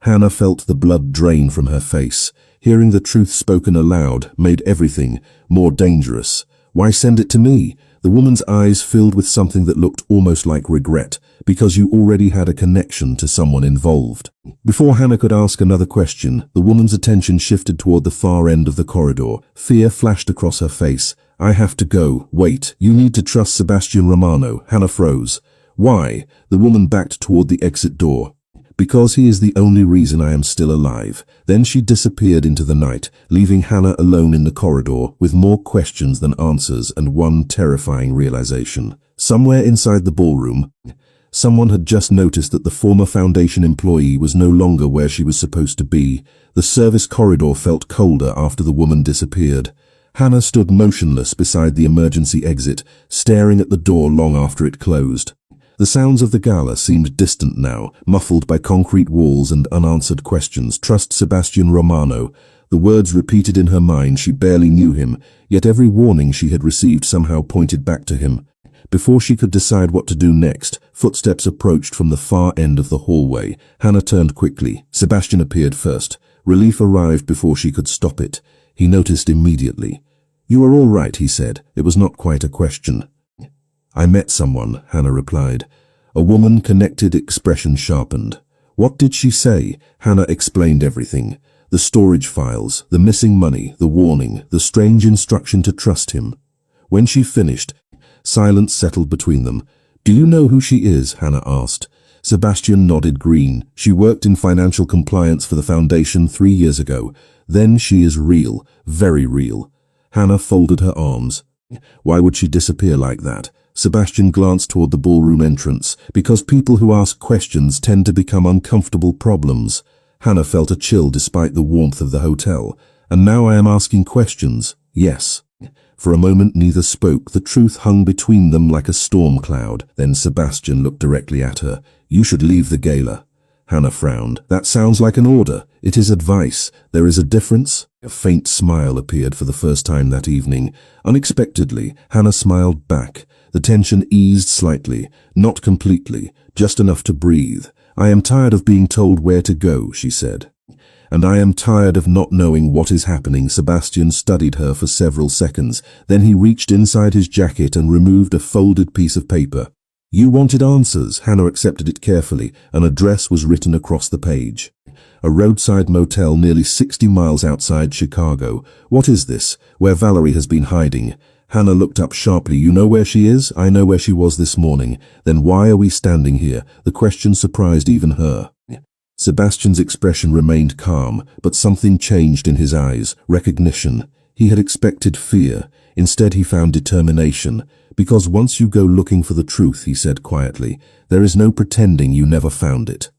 Hannah felt the blood drain from her face. Hearing the truth spoken aloud made everything more dangerous. "Why send it to me?" The woman's eyes filled with something that looked almost like regret. "Because you already had a connection to someone involved." Before Hannah could ask another question, the woman's attention shifted toward the far end of the corridor. Fear flashed across her face. "I have to go." "Wait, you need to trust Sebastian Romano." Hannah froze. "Why?" The woman backed toward the exit door. "Because he is the only reason I am still alive." Then she disappeared into the night, leaving Hannah alone in the corridor with more questions than answers and one terrifying realization. Somewhere inside the ballroom, someone had just noticed that the former foundation employee was no longer where she was supposed to be. The service corridor felt colder after the woman disappeared. Hannah stood motionless beside the emergency exit, staring at the door long after it closed. The sounds of the gala seemed distant now, muffled by concrete walls and unanswered questions. "Trust Sebastian Romano." The words repeated in her mind. She barely knew him, yet every warning she had received somehow pointed back to him. Before she could decide what to do next, footsteps approached from the far end of the hallway. Hannah turned quickly. Sebastian appeared first. Relief arrived before she could stop it. He noticed immediately. "You are all right," he said. It was not quite a question. "I met someone," Hannah replied. A woman, connected expression sharpened. "What did she say?" Hannah explained everything. The storage files, the missing money, the warning, the strange instruction to trust him. When she finished, silence settled between them. "Do you know who she is?" Hannah asked. Sebastian nodded green. "She worked in financial compliance for the foundation 3 years ago. Then she is real, very real." Hannah folded her arms. Why would she disappear like that? Sebastian glanced toward the ballroom entrance. "Because people who ask questions tend to become uncomfortable problems." Hannah felt a chill despite the warmth of the hotel. "And now I am asking questions." "Yes." For a moment neither spoke. The truth hung between them like a storm cloud. Then Sebastian looked directly at her. "You should leave the gala." Hannah frowned. "That sounds like an order." "It is advice. There is a difference." A faint smile appeared for the first time that evening. Unexpectedly, Hannah smiled back. The tension eased slightly, not completely, just enough to breathe. "I am tired of being told where to go," she said. "And I am tired of not knowing what is happening." Sebastian studied her for several seconds. Then he reached inside his jacket and removed a folded piece of paper. "You wanted answers." Hannah accepted it carefully. An address was written across the page. "A roadside motel nearly 60 miles outside Chicago." "What is this?" "Where Valerie has been hiding." Hannah looked up sharply. "You know where she is?" "I know where she was this morning." "Then why are we standing here?" The question surprised even her. Sebastian's expression remained calm, but something changed in his eyes. Recognition. He had expected fear. Instead he found determination. "Because once you go looking for the truth," he said quietly, "there is no pretending you never found it."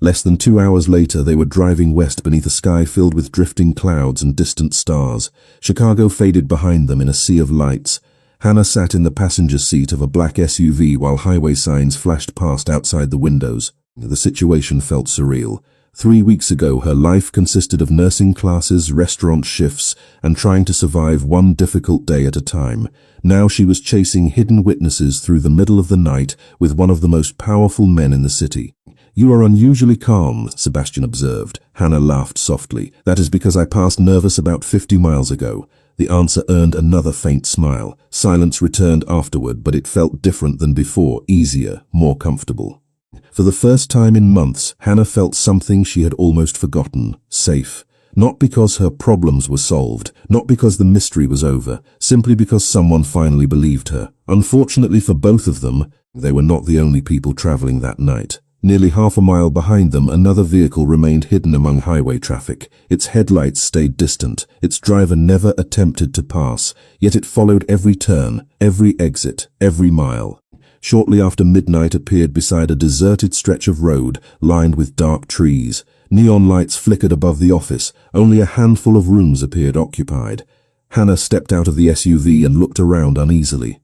Less than 2 hours later, they were driving west beneath a sky filled with drifting clouds and distant stars. Chicago faded behind them in a sea of lights. Hannah sat in the passenger seat of a black SUV while highway signs flashed past outside the windows. The situation felt surreal. 3 weeks ago, her life consisted of nursing classes, restaurant shifts, and trying to survive one difficult day at a time. Now she was chasing hidden witnesses through the middle of the night with one of the most powerful men in the city. "You are unusually calm," Sebastian observed. Hannah laughed softly. "That is because I passed nervous about 50 miles ago." The answer earned another faint smile. Silence returned afterward, but it felt different than before, easier, more comfortable. For the first time in months, Hannah felt something she had almost forgotten: safe. Not because her problems were solved, not because the mystery was over, simply because someone finally believed her. Unfortunately for both of them, they were not the only people traveling that night. Nearly half a mile behind them, another vehicle remained hidden among highway traffic. Its headlights stayed distant. Its driver never attempted to pass, yet it followed every turn, every exit, every mile. Shortly after midnight appeared beside a deserted stretch of road lined with dark trees. Neon lights flickered above the office. Only a handful of rooms appeared occupied. Hannah stepped out of the SUV and looked around uneasily.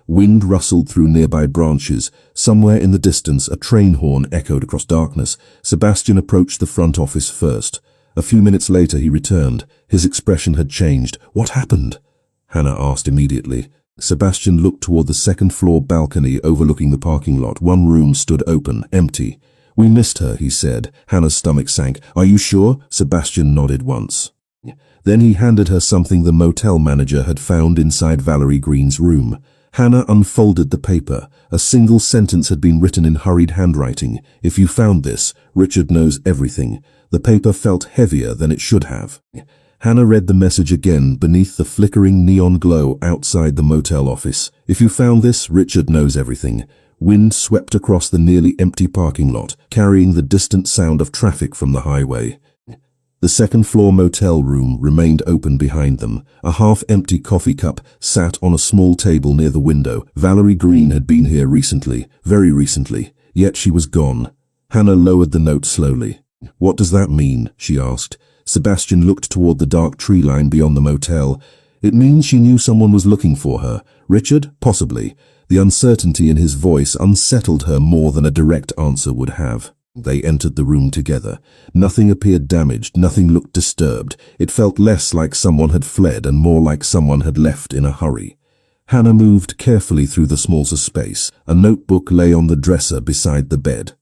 Wind rustled through nearby branches. Somewhere in the distance, a train horn echoed across darkness. Sebastian approached the front office first. A few minutes later he returned. His expression had changed. "What happened?" Hannah asked immediately. Sebastian looked toward the second-floor balcony overlooking the parking lot. One room stood open, empty. "We missed her," he said. Hannah's stomach sank. "Are you sure?" Sebastian nodded once. Then he handed her something the motel manager had found inside Valerie Green's room. Hannah unfolded the paper. A single sentence had been written in hurried handwriting. "If you found this, Richard knows everything." The paper felt heavier than it should have. Hannah read the message again beneath the flickering neon glow outside the motel office. "If you found this, Richard knows everything." Wind swept across the nearly empty parking lot, carrying the distant sound of traffic from the highway. The second-floor motel room remained open behind them. A half-empty coffee cup sat on a small table near the window. Valerie Green had been here recently, very recently, yet she was gone. Hannah lowered the note slowly. "What does that mean?" she asked. Sebastian looked toward the dark tree line beyond the motel. "It means she knew someone was looking for her. Richard? Possibly." The uncertainty in his voice unsettled her more than a direct answer would have. They entered the room together. Nothing appeared damaged, nothing looked disturbed. It felt less like someone had fled and more like someone had left in a hurry. Hannah moved carefully through the small space. A notebook lay on the dresser beside the bed.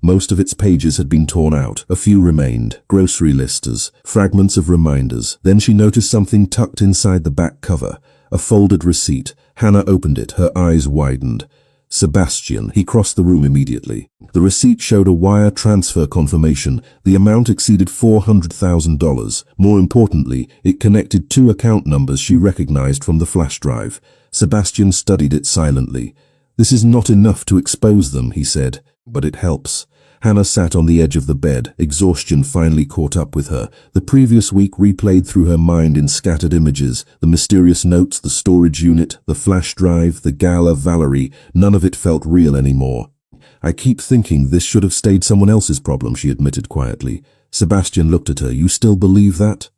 Most of its pages had been torn out. A few remained. Grocery listers, fragments of reminders. Then she noticed something tucked inside the back cover. A folded receipt. Hannah opened it. Her eyes widened. "Sebastian." He crossed the room immediately. The receipt showed a wire transfer confirmation. The amount exceeded $400,000. More importantly, it connected 2 account numbers she recognized from the flash drive. Sebastian studied it silently. "This is not enough to expose them," he said, "but it helps." Hannah sat on the edge of the bed. Exhaustion finally caught up with her. The previous week replayed through her mind in scattered images. The mysterious notes, the storage unit, the flash drive, the gala, Valerie. None of it felt real anymore. "I keep thinking this should have stayed someone else's problem," she admitted quietly. Sebastian looked at her. "You still believe that?"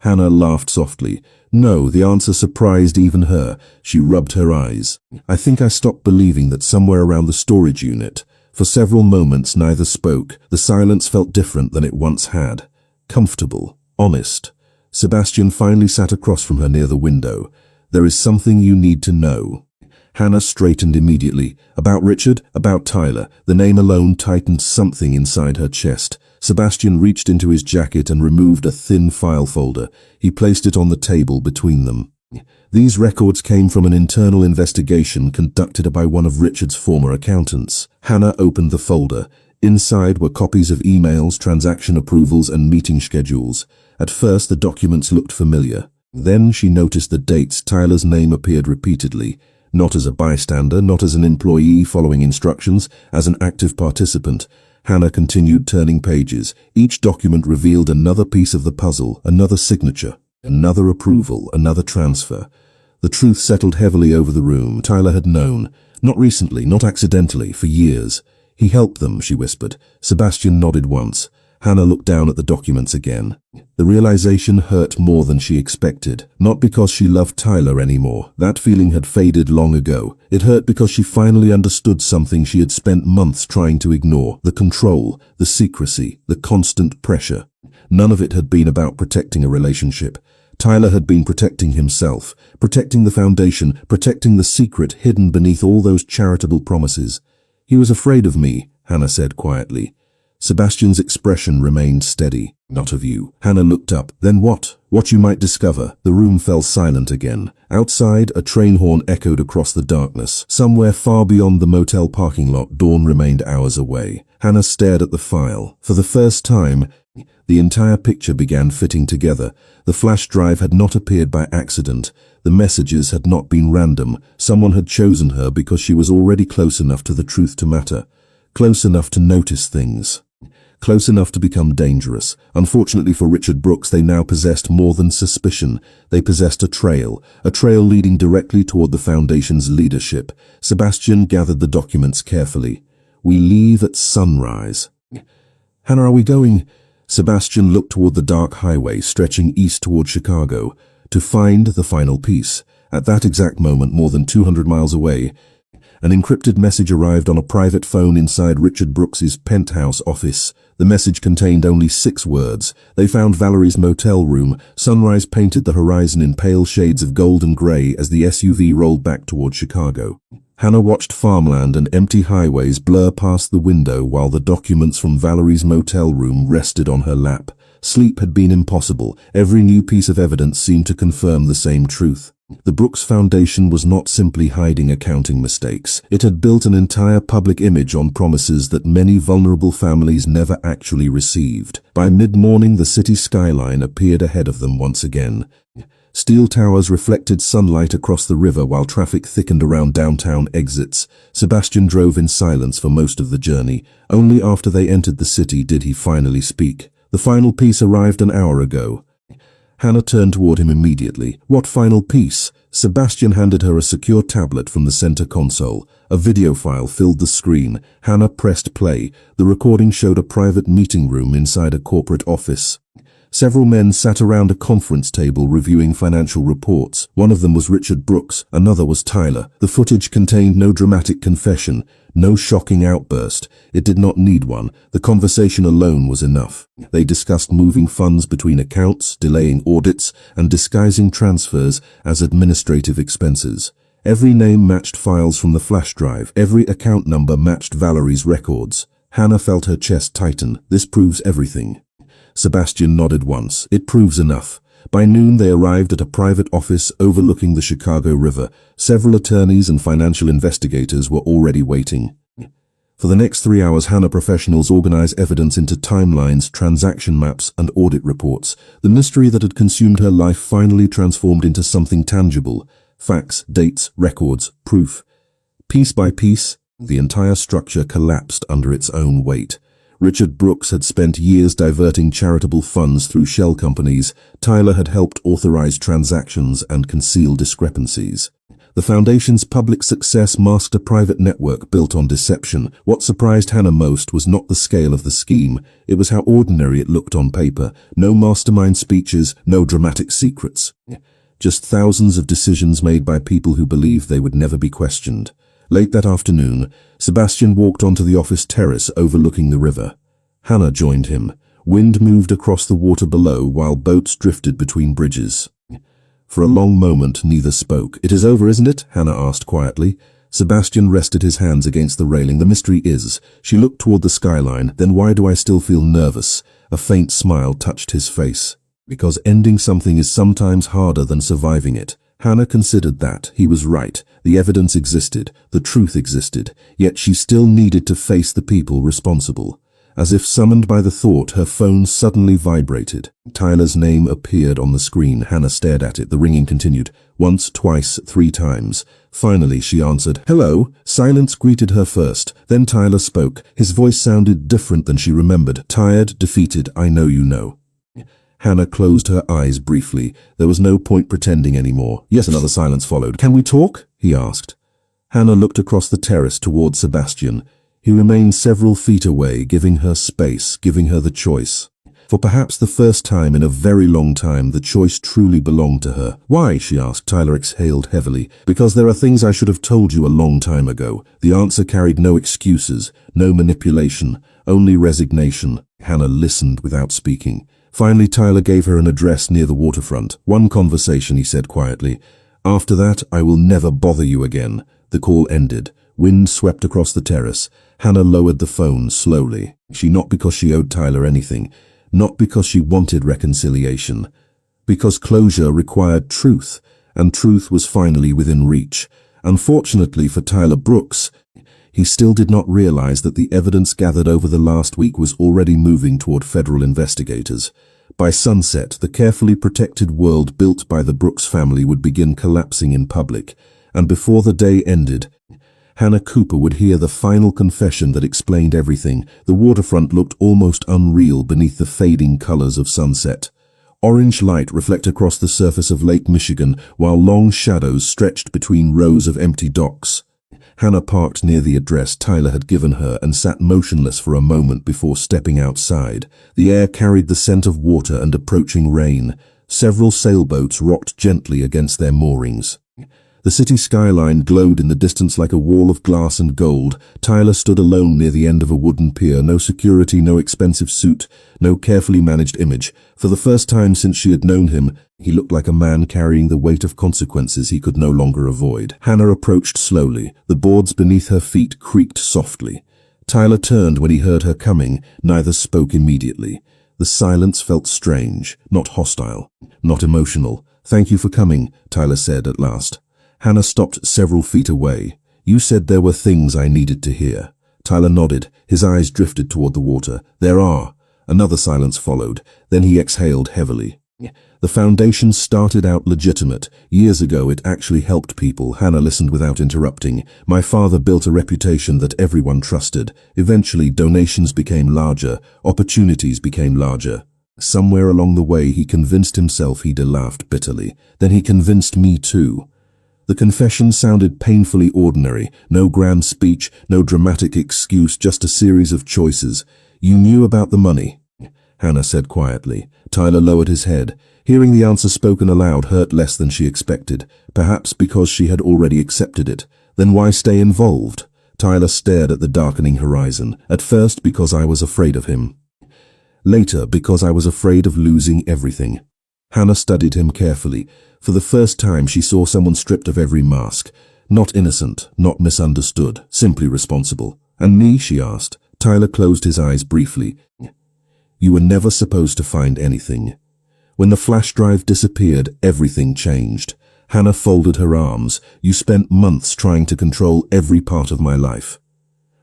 Hannah laughed softly. No, the answer surprised even her. She rubbed her eyes. I think I stopped believing that somewhere around the storage unit. For several moments neither spoke. The silence felt different than it once had. Comfortable. Honest. Sebastian finally sat across from her near the window. There is something you need to know. Hannah straightened immediately. About Richard? About Tyler. The name alone tightened something inside her chest. Sebastian reached into his jacket and removed a thin file folder. He placed it on the table between them. These records came from an internal investigation conducted by one of Richard's former accountants. Hannah opened the folder. Inside were copies of emails, transaction approvals, and meeting schedules. At first, the documents looked familiar. Then she noticed the dates. Tyler's name appeared repeatedly. Not as a bystander, not as an employee following instructions, as an active participant. Hannah continued turning pages. Each document revealed another piece of the puzzle, another signature, another approval, another transfer. The truth settled heavily over the room. Tyler had known. Not recently, not accidentally, for years. He helped them, she whispered. Sebastian nodded once. Hannah looked down at the documents again. The realization hurt more than she expected. Not because she loved Tyler anymore. That feeling had faded long ago. It hurt because she finally understood something she had spent months trying to ignore. The control, the secrecy, the constant pressure. None of it had been about protecting a relationship. Tyler had been protecting himself, protecting the foundation, protecting the secret hidden beneath all those charitable promises. He was afraid of me, Hannah said quietly. Sebastian's expression remained steady. Not of you. Hannah looked up. Then what? What you might discover. The room fell silent again. Outside, a train horn echoed across the darkness. Somewhere far beyond the motel parking lot, dawn remained hours away. Hannah stared at the file. For the first time, the entire picture began fitting together. The flash drive had not appeared by accident. The messages had not been random. Someone had chosen her because she was already close enough to the truth to matter. Close enough to notice things. Close enough to become dangerous. Unfortunately for Richard Brooks, they now possessed more than suspicion. They possessed a trail leading directly toward the Foundation's leadership. Sebastian gathered the documents carefully. We leave at sunrise. Hannah, are we going? Sebastian looked toward the dark highway stretching east toward Chicago to find the final piece. At that exact moment, more than 200 miles away, an encrypted message arrived on a private phone inside Richard Brooks's penthouse office. The message contained only 6 words. They found Valerie's motel room. Sunrise painted the horizon in pale shades of gold and gray as the SUV rolled back toward Chicago. Hannah watched farmland and empty highways blur past the window while the documents from Valerie's motel room rested on her lap. Sleep had been impossible. Every new piece of evidence seemed to confirm the same truth. The Brooks Foundation was not simply hiding accounting mistakes. It had built an entire public image on promises that many vulnerable families never actually received. By mid-morning, the city skyline appeared ahead of them once again. Steel towers reflected sunlight across the river while traffic thickened around downtown exits. Sebastian drove in silence for most of the journey. Only after they entered the city did he finally speak. The final piece arrived an hour ago. Hannah turned toward him immediately. What final piece? Sebastian handed her a secure tablet from the center console. A video file filled the screen. Hannah pressed play. The recording showed a private meeting room inside a corporate office. Several men sat around a conference table reviewing financial reports. One of them was Richard Brooks, another was Tyler. The footage contained no dramatic confession, no shocking outburst. It did not need one. The conversation alone was enough. They discussed moving funds between accounts, delaying audits, and disguising transfers as administrative expenses. Every name matched files from the flash drive. Every account number matched Valerie's records. Hannah felt her chest tighten. This proves everything. Sebastian nodded once. It proves enough. By noon, they arrived at a private office overlooking the Chicago River. Several attorneys and financial investigators were already waiting. For the next 3 hours, Hannah professionals organized evidence into timelines, transaction maps, and audit reports. The mystery that had consumed her life finally transformed into something tangible. Facts, dates, records, proof. Piece by piece, the entire structure collapsed under its own weight. Richard Brooks had spent years diverting charitable funds through shell companies. Tyler had helped authorize transactions and conceal discrepancies. The Foundation's public success masked a private network built on deception. What surprised Hannah most was not the scale of the scheme, it was how ordinary it looked on paper. No mastermind speeches, no dramatic secrets. Just thousands of decisions made by people who believed they would never be questioned. Late that afternoon, Sebastian walked onto the office terrace overlooking the river. Hannah joined him. Wind moved across the water below while boats drifted between bridges. For a long moment, neither spoke. "It is over, isn't it?" Hannah asked quietly. Sebastian rested his hands against the railing. "The mystery is." She looked toward the skyline. "Then why do I still feel nervous?" A faint smile touched his face. "Because ending something is sometimes harder than surviving it." Hannah considered that. He was right. The evidence existed. The truth existed. Yet she still needed to face the people responsible. As if summoned by the thought, her phone suddenly vibrated. Tyler's name appeared on the screen. Hannah stared at it. The ringing continued. Once, twice, 3 times. Finally, she answered. "Hello." Silence greeted her first. Then Tyler spoke. His voice sounded different than she remembered. Tired, defeated. "I know you know." Hannah closed her eyes briefly. There was no point pretending anymore. "Yes." Another silence followed. "Can we talk?" he asked. Hannah looked across the terrace toward Sebastian. He remained several feet away, giving her space, giving her the choice. For perhaps the first time in a very long time, the choice truly belonged to her. "Why?" she asked. Tyler exhaled heavily. "Because there are things I should have told you a long time ago." The answer carried no excuses, no manipulation, only resignation. Hannah listened without speaking. Finally, Tyler gave her an address near the waterfront. "One conversation," he said quietly. "After that, I will never bother you again." The call ended. Wind swept across the terrace. Hannah lowered the phone slowly. Not because she owed Tyler anything, not because she wanted reconciliation, because closure required truth, and truth was finally within reach. Unfortunately for Tyler Brooks, he still did not realize that the evidence gathered over the last week was already moving toward federal investigators. By sunset, the carefully protected world built by the Brooks family would begin collapsing in public, and before the day ended, Hannah Cooper would hear the final confession that explained everything. The waterfront looked almost unreal beneath the fading colors of sunset. Orange light reflected across the surface of Lake Michigan, while long shadows stretched between rows of empty docks. Hannah parked near the address Tyler had given her and sat motionless for a moment before stepping outside. The air carried the scent of water and approaching rain. Several sailboats rocked gently against their moorings. The city skyline glowed in the distance like a wall of glass and gold. Tyler stood alone near the end of a wooden pier. No security, no expensive suit, no carefully managed image. For the first time since she had known him, he looked like a man carrying the weight of consequences he could no longer avoid. Hannah approached slowly. The boards beneath her feet creaked softly. Tyler turned when he heard her coming. Neither spoke immediately. The silence felt strange, not hostile, not emotional. "Thank you for coming," Tyler said at last. Hannah stopped several feet away. "You said there were things I needed to hear." Tyler nodded. His eyes drifted toward the water. "There are." Another silence followed. Then he exhaled heavily. "The Foundation started out legitimate. Years ago it actually helped people." Hannah listened without interrupting. "My father built a reputation that everyone trusted. Eventually donations became larger. Opportunities became larger. Somewhere along the way he convinced himself." He laughed bitterly. "Then he convinced me too." The confession sounded painfully ordinary. No grand speech, no dramatic excuse, just a series of choices. "You knew about the money," Hannah said quietly. Tyler lowered his head. Hearing the answer spoken aloud hurt less than she expected, perhaps because she had already accepted it. "Then why stay involved?" Tyler stared at the darkening horizon. "At first because I was afraid of him. Later because I was afraid of losing everything." Hannah studied him carefully. For the first time she saw someone stripped of every mask. Not innocent, not misunderstood, simply responsible. "And me?" she asked. Tyler closed his eyes briefly. "You were never supposed to find anything." When the flash drive disappeared, everything changed. Hannah folded her arms. "You spent months trying to control every part of my life."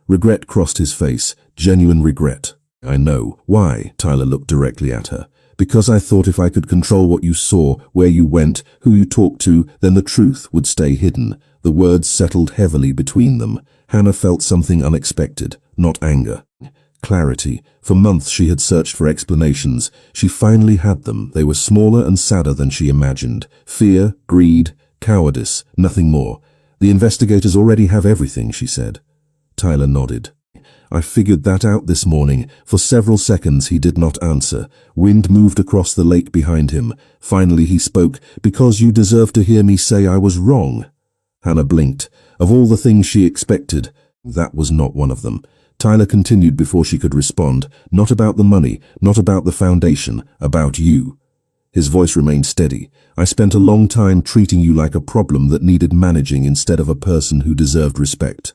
Regret crossed his face, genuine regret. "I know." "Why?" Tyler looked directly at her. "Because I thought if I could control what you saw, where you went, who you talked to, then the truth would stay hidden." The words settled heavily between them. Hannah felt something unexpected, not anger. Clarity. For months she had searched for explanations. She finally had them. They were smaller and sadder than she imagined. Fear, greed, Cowardice, nothing more. The investigators already have everything, she said. Tyler nodded. I figured that out this morning. For several seconds he did not answer. Wind moved across the lake behind him. Finally he spoke. Because you deserve to hear me say I was wrong. Hannah blinked. Of all the things she expected, that was not one of them. Tyler continued before she could respond. Not about the money, not about the foundation, about you. His voice remained steady. I spent a long time treating you like a problem that needed managing instead of a person who deserved respect.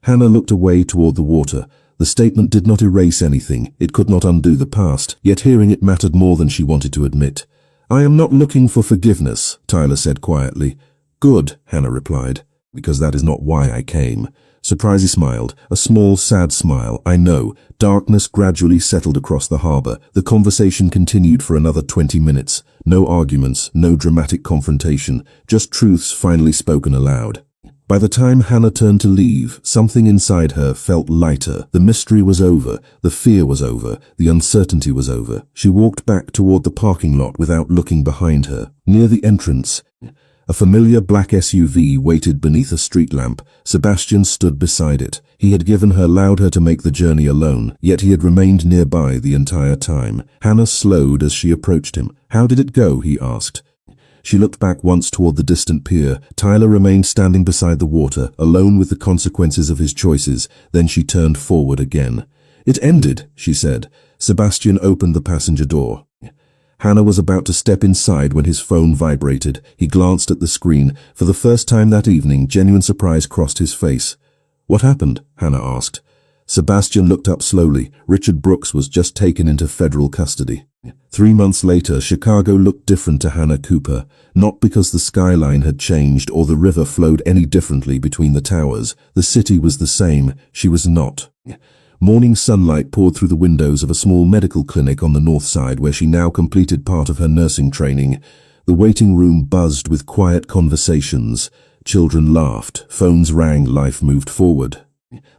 Hannah looked away toward the water. The statement did not erase anything. It could not undo the past, yet hearing it mattered more than she wanted to admit. I am not looking for forgiveness, Tyler said quietly. Good, Hannah replied, because that is not why I came. Surprise, he smiled, a small, sad smile. I know. Darkness gradually settled across the harbor. The conversation continued for another 20 minutes. No arguments, no dramatic confrontation, just truths finally spoken aloud. By the time Hannah turned to leave, something inside her felt lighter. The mystery was over, the fear was over, the uncertainty was over. She walked back toward the parking lot without looking behind her. Near the entrance, a familiar black SUV waited beneath a street lamp. Sebastian stood beside it. He had allowed her to make the journey alone, yet he had remained nearby the entire time. Hannah slowed as she approached him. How did it go? He asked. She looked back once toward the distant pier. Tyler remained standing beside the water, alone with the consequences of his choices. Then she turned forward again. It ended, she said. Sebastian opened the passenger door. Hannah was about to step inside when his phone vibrated. He glanced at the screen. For the first time that evening, genuine surprise crossed his face. What happened? Hannah asked. Sebastian looked up slowly. Richard Brooks was just taken into federal custody. 3 months later, Chicago looked different to Hannah Cooper. Not because the skyline had changed or the river flowed any differently between the towers. The city was the same. She was not. Morning sunlight poured through the windows of a small medical clinic on the north side where she now completed part of her nursing training. The waiting room buzzed with quiet conversations. Children laughed. Phones rang. Life moved forward.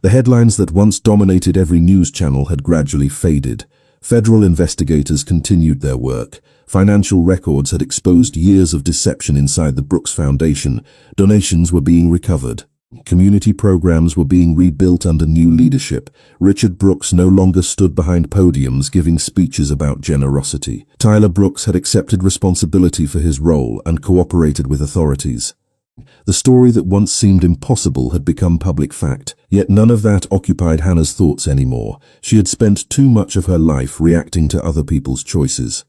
The headlines that once dominated every news channel had gradually faded. Federal investigators continued their work. Financial records had exposed years of deception inside the Brooks Foundation. Donations were being recovered. Community programs were being rebuilt under new leadership. Richard Brooks no longer stood behind podiums giving speeches about generosity. Tyler Brooks had accepted responsibility for his role and cooperated with authorities. The story that once seemed impossible had become public fact, yet none of that occupied Hannah's thoughts anymore. She had spent too much of her life reacting to other people's choices.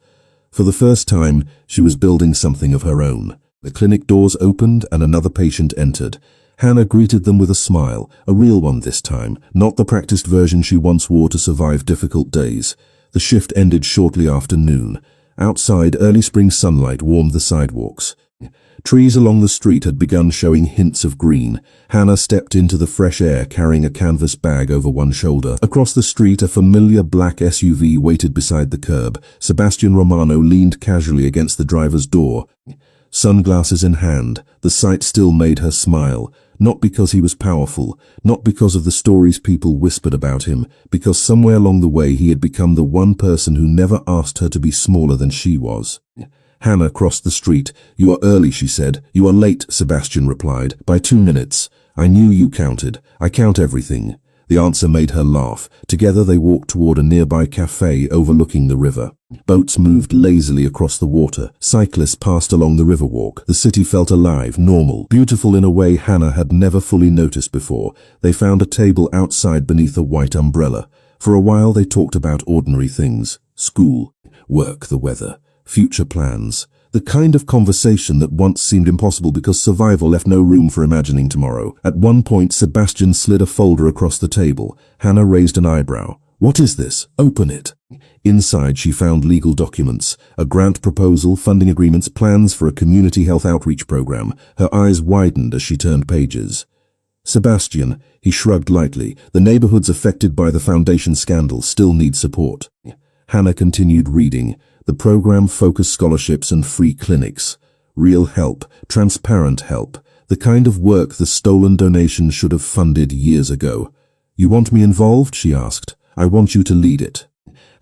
For the first time, she was building something of her own. The clinic doors opened and another patient entered. Hannah greeted them with a smile, a real one this time, not the practiced version she once wore to survive difficult days. The shift ended shortly after noon. Outside, early spring sunlight warmed the sidewalks. Trees along the street had begun showing hints of green. Hannah stepped into the fresh air carrying a canvas bag over one shoulder. Across the street, a familiar black SUV waited beside the curb. Sebastian Romano leaned casually against the driver's door. Sunglasses in hand, the sight still made her smile. Not because he was powerful, not because of the stories people whispered about him, because somewhere along the way he had become the one person who never asked her to be smaller than she was. Hannah crossed the street. You are early, she said. You are late, Sebastian replied. By 2 minutes. I knew you counted. I count everything. The answer made her laugh. Together they walked toward a nearby cafe overlooking the river. Boats moved lazily across the water. Cyclists passed along the riverwalk. The city felt alive, normal, beautiful in a way Hannah had never fully noticed before. They found a table outside beneath a white umbrella. For a while they talked about ordinary things. School, work, the weather, future plans. The kind of conversation that once seemed impossible because survival left no room for imagining tomorrow. At one point, Sebastian slid a folder across the table. Hannah raised an eyebrow. What is this? Open it. Inside, she found legal documents, a grant proposal, funding agreements, plans for a community health outreach program. Her eyes widened as she turned pages. Sebastian, he shrugged lightly. The neighborhoods affected by the foundation scandal still need support. Hannah continued reading. The program focused scholarships and free clinics. Real help, transparent help. The kind of work the stolen donations should have funded years ago. You want me involved? She asked. I want you to lead it.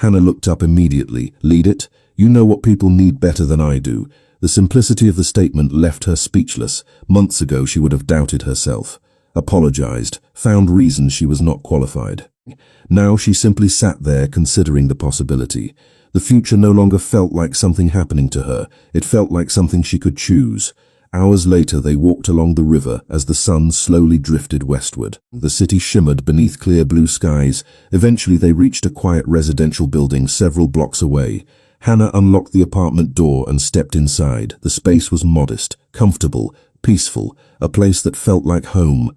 Hannah looked up immediately. Lead it? You know what people need better than I do. The simplicity of the statement left her speechless. Months ago she would have doubted herself, apologized, found reasons she was not qualified. Now she simply sat there considering the possibility. The future no longer felt like something happening to her. It felt like something she could choose. Hours later they walked along the river as the sun slowly drifted westward. The city shimmered beneath clear blue skies. Eventually they reached a quiet residential building several blocks away. Hannah unlocked the apartment door and stepped inside. The space was modest, comfortable, peaceful, a place that felt like home.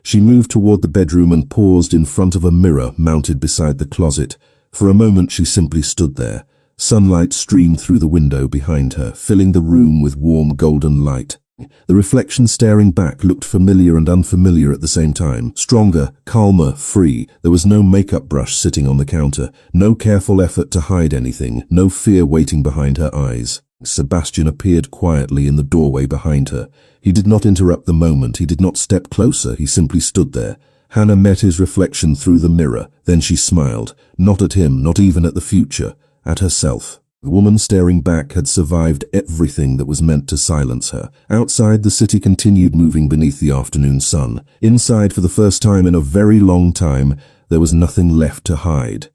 She moved toward the bedroom and paused in front of a mirror mounted beside the closet. For a moment she simply stood there. Sunlight streamed through the window behind her, filling the room with warm golden light. The reflection staring back looked familiar and unfamiliar at the same time. Stronger, calmer, free. There was no makeup brush sitting on the counter, no careful effort to hide anything, no fear waiting behind her eyes. Sebastian appeared quietly in the doorway behind her. He did not interrupt the moment, he did not step closer, he simply stood there. Hannah met his reflection through the mirror, then she smiled, not at him, not even at the future, at herself. The woman staring back had survived everything that was meant to silence her. Outside, the city continued moving beneath the afternoon sun. Inside, for the first time in a very long time, there was nothing left to hide.